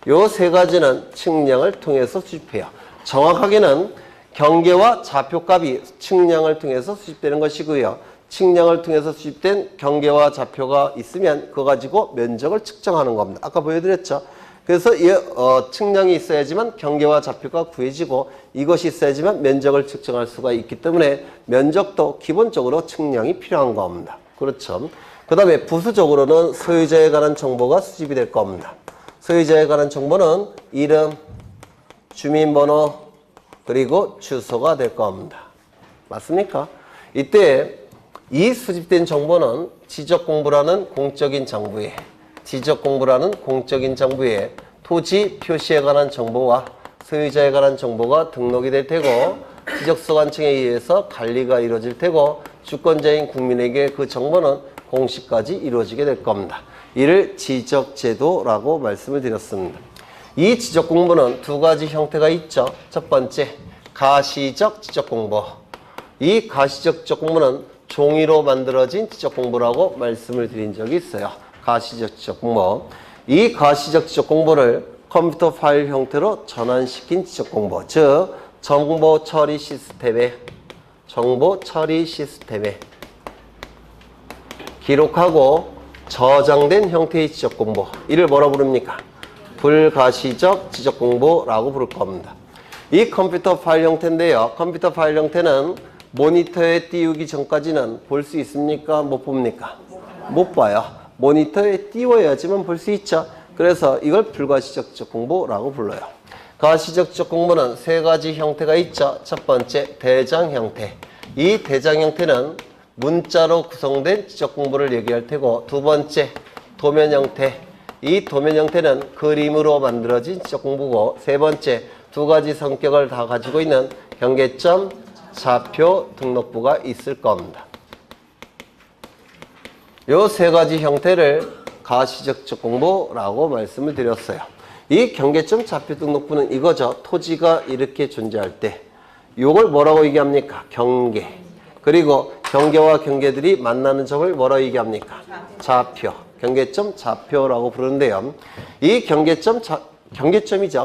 요 세 가지는 측량을 통해서 수집해요. 정확하게는 경계와 좌표값이 측량을 통해서 수집되는 것이고요. 측량을 통해서 수집된 경계와 좌표가 있으면 그거 가지고 면적을 측정하는 겁니다. 아까 보여드렸죠? 그래서 측량이 있어야지만 경계와 좌표가 구해지고 이것이 있어야지만 면적을 측정할 수가 있기 때문에 면적도 기본적으로 측량이 필요한 겁니다. 그렇죠? 그 다음에 부수적으로는 소유자에 관한 정보가 수집이 될 겁니다. 소유자에 관한 정보는 이름, 주민번호, 그리고 주소가 될 겁니다. 맞습니까? 이때 이 수집된 정보는 지적공부라는 공적인 장부에 토지 표시에 관한 정보와 소유자에 관한 정보가 등록이 될 테고 지적소관청에 의해서 관리가 이루어질 테고 주권자인 국민에게 그 정보는 공시까지 이루어지게 될 겁니다. 이를 지적제도라고 말씀을 드렸습니다. 이 지적공보는 두 가지 형태가 있죠. 첫 번째, 가시적 지적공보. 이 가시적 지적공보는 종이로 만들어진 지적공보라고 말씀을 드린 적이 있어요. 가시적 지적공보. 이 가시적 지적공보를 컴퓨터 파일 형태로 전환시킨 지적공보, 즉 정보 처리 시스템에 기록하고 저장된 형태의 지적공보, 이를 뭐라 부릅니까? 불가시적 지적공보라고 부를 겁니다. 이 컴퓨터 파일 형태인데요. 컴퓨터 파일 형태는 모니터에 띄우기 전까지는 볼 수 있습니까? 못 봅니까? 못 봐요. 모니터에 띄워야지만 볼 수 있죠. 그래서 이걸 불가시적 지적공보라고 불러요. 가시적 지적공보는 세 가지 형태가 있죠. 첫 번째, 대장 형태. 이 대장 형태는 문자로 구성된 지적공보를 얘기할 테고, 두 번째, 도면 형태. 이 도면 형태는 그림으로 만들어진 지적공보고, 세 번째, 두 가지 성격을 다 가지고 있는 경계점, 좌표, 등록부가 있을 겁니다. 요 세 가지 형태를 가시적 지적공보라고 말씀을 드렸어요. 이 경계점, 좌표, 등록부는 이거죠. 토지가 이렇게 존재할 때 요걸 뭐라고 얘기합니까? 경계. 그리고 경계와 경계들이 만나는 점을 뭐라고 얘기합니까? 좌표. 경계점, 좌표라고 부르는데요. 이 경계점이죠.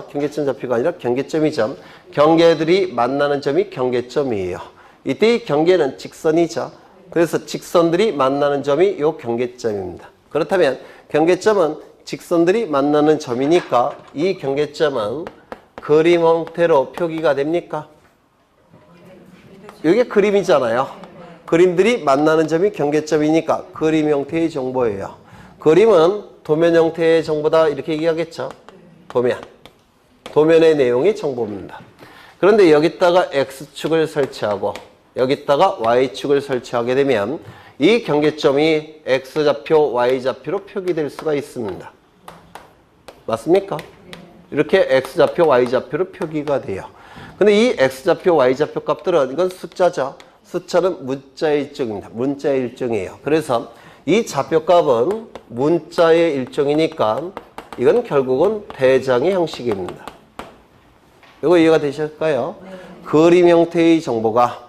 경계점, 좌표가 아니라 경계점이죠. 경계들이 만나는 점이 경계점이에요. 이때 이 경계는 직선이죠. 그래서 직선들이 만나는 점이 요 경계점입니다. 그렇다면 경계점은 직선들이 만나는 점이니까 이 경계점은 그림 형태로 표기가 됩니까? 이게 그림이잖아요. 그림들이 만나는 점이 경계점이니까 그림 형태의 정보예요. 그림은 도면 형태의 정보다 이렇게 얘기하겠죠. 도면의 내용이 정보입니다. 그런데 여기다가 X축을 설치하고 여기다가 Y축을 설치하게 되면 이 경계점이 X좌표, Y좌표로 표기될 수가 있습니다. 맞습니까? 이렇게 X좌표, Y좌표로 표기가 돼요. 근데 이 X좌표, Y좌표 값들은 이건 숫자죠. 숫자는 문자의 일종입니다. 문자의 일종이에요. 그래서 이 좌표 값은 문자의 일종이니까 이건 결국은 대장의 형식입니다. 이거 이해가 되실까요? 네. 그림 형태의 정보가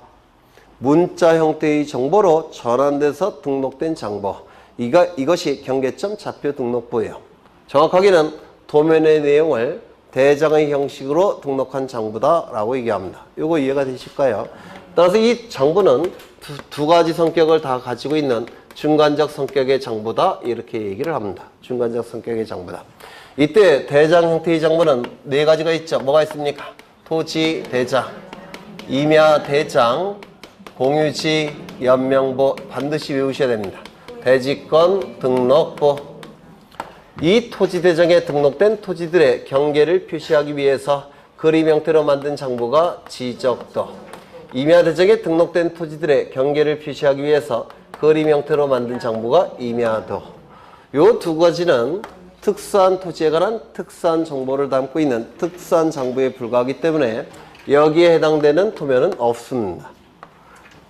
문자 형태의 정보로 전환돼서 등록된 정보. 이것이 경계점 좌표 등록부예요. 정확하게는 도면의 내용을 대장의 형식으로 등록한 정보다라고 얘기합니다. 이거 이해가 되실까요? 따라서 이 정보는 두 가지 성격을 다 가지고 있는 중간적 성격의 정보다 이렇게 얘기를 합니다. 중간적 성격의 정보다. 이때 대장 형태의 정보는 네 가지가 있죠. 뭐가 있습니까? 토지 대장, 임야 대장, 공유지, 연명부 반드시 외우셔야 됩니다. 대지권, 등록부. 이 토지 대장에 등록된 토지들의 경계를 표시하기 위해서 그림 형태로 만든 정보가 지적도. 임야 대장에 등록된 토지들의 경계를 표시하기 위해서 그림 형태로 만든 정보가 임야도. 요 두 가지는 특수한 토지에 관한 특수한 정보를 담고 있는 특수한 정보에 불과하기 때문에 여기에 해당되는 도면은 없습니다.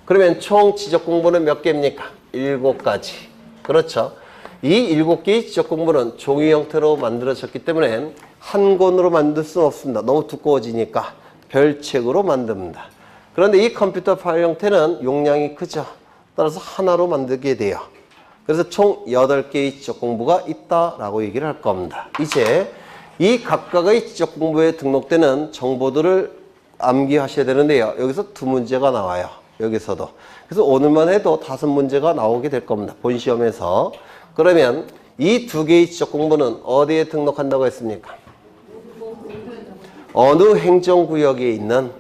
그러면 총 지적공보는 몇 개입니까? 7가지. 그렇죠. 이 7개의 지적공보는 종이 형태로 만들어졌기 때문에 한 권으로 만들 수는 없습니다. 너무 두꺼워지니까 별책으로 만듭니다. 그런데 이 컴퓨터 파일 형태는 용량이 크죠. 따라서 하나로 만들게 돼요. 그래서 총 8개의 지적공보가 있다라고 얘기를 할 겁니다. 이제 이 각각의 지적공보에 등록되는 정보들을 암기하셔야 되는데요. 여기서 2문제가 나와요. 여기서도. 그래서 오늘만 해도 5문제가 나오게 될 겁니다. 본 시험에서. 그러면 이 2개의 지적공보는 어디에 등록한다고 했습니까? 어느 행정구역에 있는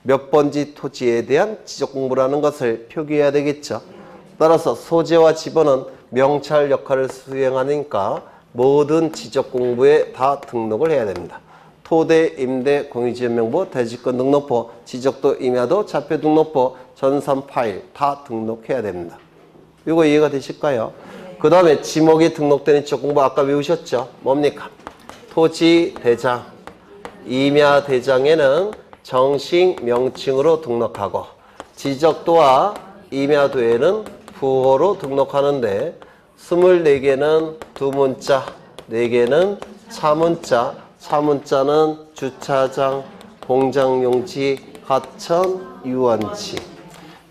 몇 번지 토지에 대한 지적공보라는 것을 표기해야 되겠죠. 따라서 소재와 지번은 명찰 역할을 수행하니까 모든 지적공보에 다 등록을 해야 됩니다. 토대, 임대, 공유지연명부, 대지권 등록부, 지적도, 임야도, 좌표 등록부, 전산 파일 다 등록해야 됩니다. 이거 이해가 되실까요? 그 다음에 지목에 등록되는 지적공보 아까 외우셨죠? 뭡니까? 토지 대장, 임야 대장에는 정식 명칭으로 등록하고 지적도와 임야도에는 부호로 등록하는데 24개는 두문자, 4개는 차문자, 차문자는 주차장, 공장용지, 하천, 유원지.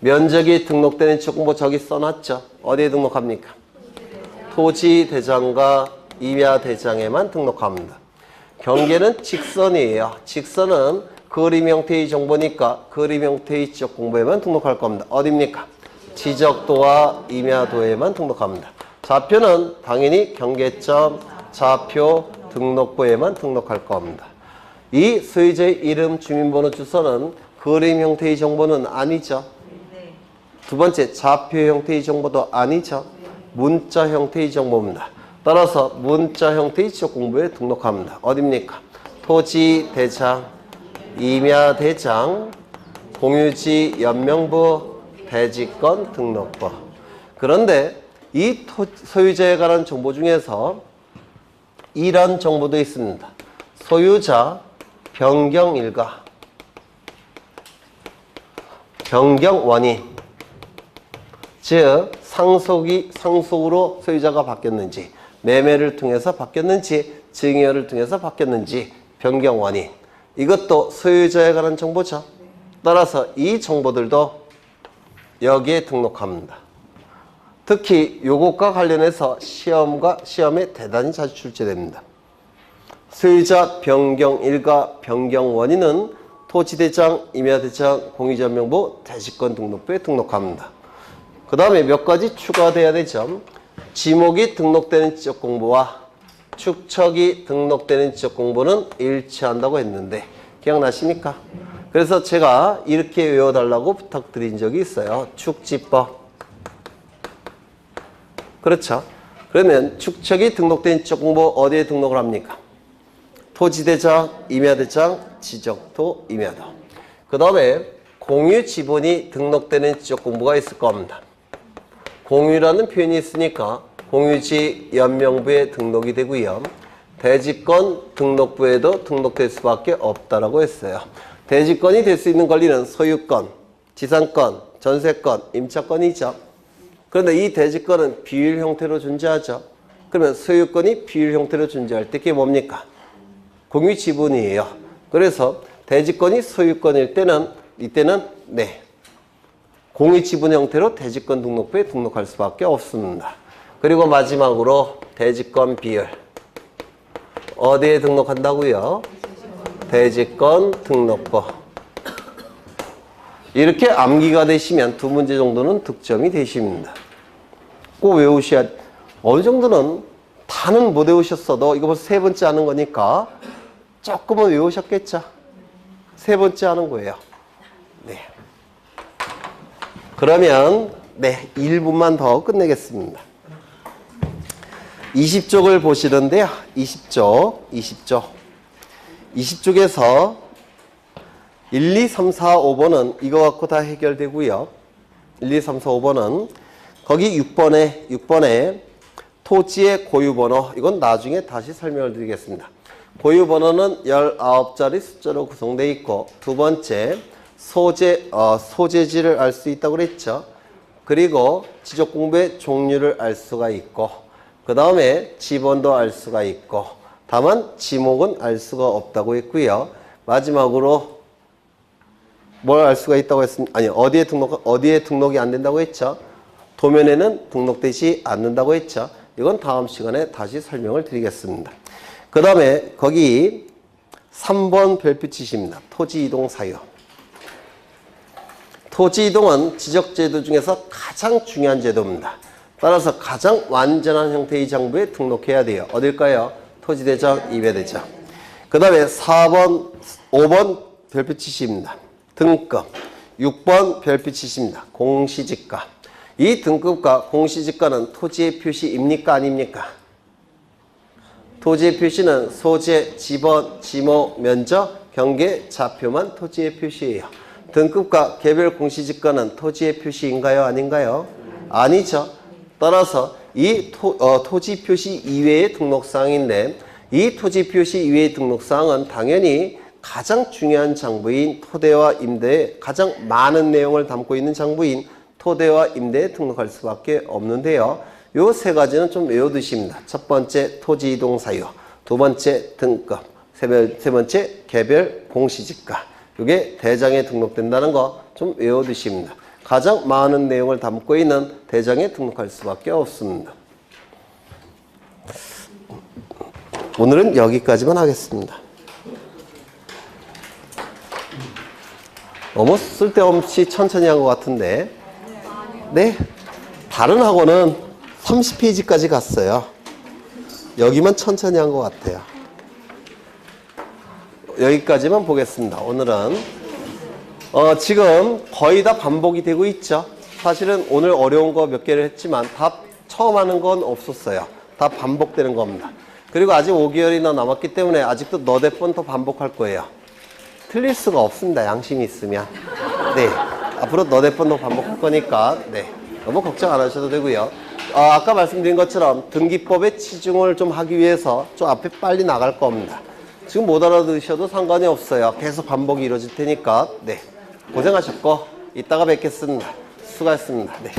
면적이 등록되는 지적공부 저기 써놨죠. 어디에 등록합니까? 토지대장과 임야대장에만 등록합니다. 경계는 직선이에요. 직선은 그림 형태의 정보니까 그림 형태의 지적공부에만 등록할 겁니다. 어디입니까? 지적도와 임야도에만 등록합니다. 좌표는 당연히 경계점, 좌표, 등록부에만 등록할 겁니다. 이 소유자의 이름, 주민번호, 주소는 그림 형태의 정보는 아니죠. 네. 두 번째, 좌표 형태의 정보도 아니죠. 문자 형태의 정보입니다. 따라서 문자 형태의 지적공부에 등록합니다. 어디입니까? 토지대장, 임야대장, 공유지, 연명부, 대지권, 등록부. 그런데 이 소유자에 관한 정보 중에서 이런 정보도 있습니다. 소유자 변경 일가, 변경 원인, 즉 상속으로 소유자가 바뀌었는지, 매매를 통해서 바뀌었는지, 증여를 통해서 바뀌었는지, 변경 원인. 이것도 소유자에 관한 정보죠. 따라서 이 정보들도 여기에 등록합니다. 특히 요것과 관련해서 시험에 대단히 자주 출제됩니다. 소유자 변경 일가, 변경 원인은 토지대장, 임야대장, 공유자명부, 대지권 등록부에 등록합니다. 그 다음에 몇 가지 추가돼야 되죠. 지목이 등록되는 지적공부와 축척이 등록되는 지적공부는 일치한다고 했는데 기억나십니까? 그래서 제가 이렇게 외워달라고 부탁드린 적이 있어요. 축지법. 그렇죠? 그러면 축척이 등록된 지적공부 어디에 등록을 합니까? 토지대장, 임야대장, 지적도, 임야도. 그 다음에 공유지분이 등록되는 지적공부가 있을 겁니다. 공유라는 표현이 있으니까 공유지 연명부에 등록이 되고요. 대지권 등록부에도 등록될 수밖에 없다라고 했어요. 대지권이 될 수 있는 권리는 소유권, 지상권, 전세권, 임차권이죠. 그런데 이 대지권은 비율 형태로 존재하죠. 그러면 소유권이 비율 형태로 존재할 때 그게 뭡니까? 공유 지분이에요. 그래서 대지권이 소유권일 때는 이때는 공유 지분 형태로 대지권 등록부에 등록할 수밖에 없습니다. 그리고 마지막으로 대지권 비율. 어디에 등록한다고요? 대지권 등록부. 이렇게 암기가 되시면 두 문제 정도는 득점이 되십니다. 꼭 외우셔야, 어느 정도는 다는 못 외우셨어도 이거 벌써 세 번째 하는 거니까 조금은 외우셨겠죠? 세 번째 하는 거예요. 네. 그러면 1분만 더 끝내겠습니다. 20쪽을 보시는데요. 20쪽에서 1, 2, 3, 4, 5번은 이거 갖고 다 해결되고요. 1, 2, 3, 4, 5번은 거기 6번에 토지의 고유번호, 이건 나중에 다시 설명을 드리겠습니다. 고유번호는 19자리 숫자로 구성되어 있고, 두 번째 소재지를 알 수 있다고 그랬죠. 그리고 지적공부의 종류를 알 수가 있고, 그 다음에 지번도 알 수가 있고, 다만 지목은 알 수가 없다고 했고요. 마지막으로 뭘 알 수가 있다고 했습니까? 아니, 어디에 등록이 안 된다고 했죠. 도면에는 등록되지 않는다고 했죠. 이건 다음 시간에 다시 설명을 드리겠습니다. 그 다음에 거기 3번 별표 치십니다. 토지 이동 사유. 토지 이동은 지적제도 중에서 가장 중요한 제도입니다. 따라서 가장 완전한 형태의 장부에 등록해야 돼요. 어딜까요? 토지대장, 임야대장. 그 다음에 5번 별표 치십니다. 등급. 6번 별표 치십니다. 공시지가. 이 등급과 공시지가는 토지의 표시입니까? 아닙니까? 토지의 표시는 소재, 지번, 지목, 면적, 경계, 좌표만 토지의 표시예요. 등급과 개별 공시지가는 토지의 표시인가요? 아닌가요? 아니죠. 따라서 이 토지 표시 이외의 등록사항인데, 이 토지 표시 이외의 등록사항은 당연히 가장 중요한 장부인 토대와 임대에 가장 많은 내용을 담고 있는 장부인 토대와 임대에 등록할 수밖에 없는데요. 요 세 가지는 좀 외워두십니다. 첫 번째 토지 이동 사유, 두 번째 등급, 세 번째 개별 공시지가. 이게 대장에 등록된다는 거 좀 외워두십니다. 가장 많은 내용을 담고 있는 대장에 등록할 수밖에 없습니다. 오늘은 여기까지만 하겠습니다. 너무 쓸데없이 천천히 한 것 같은데, 네? 다른 학원은 30페이지까지 갔어요. 여기만 천천히 한 것 같아요. 여기까지만 보겠습니다. 오늘은 지금 거의 다 반복이 되고 있죠. 사실은 오늘 어려운 거 몇 개를 했지만 다 처음 하는 건 없었어요. 다 반복되는 겁니다. 그리고 아직 5개월이나 남았기 때문에 아직도 너댓 번 더 반복할 거예요. 틀릴 수가 없습니다. 양심이 있으면. 네. 앞으로 너댓 번 더 반복할 거니까, 네. 너무 걱정 안 하셔도 되고요. 아까 말씀드린 것처럼 등기법의 치중을 좀 하기 위해서 좀 앞에 빨리 나갈 겁니다. 지금 못 알아들으셔도 상관이 없어요. 계속 반복이 이루어질 테니까, 네. 고생하셨고, 이따가 뵙겠습니다. 수고하셨습니다. 네.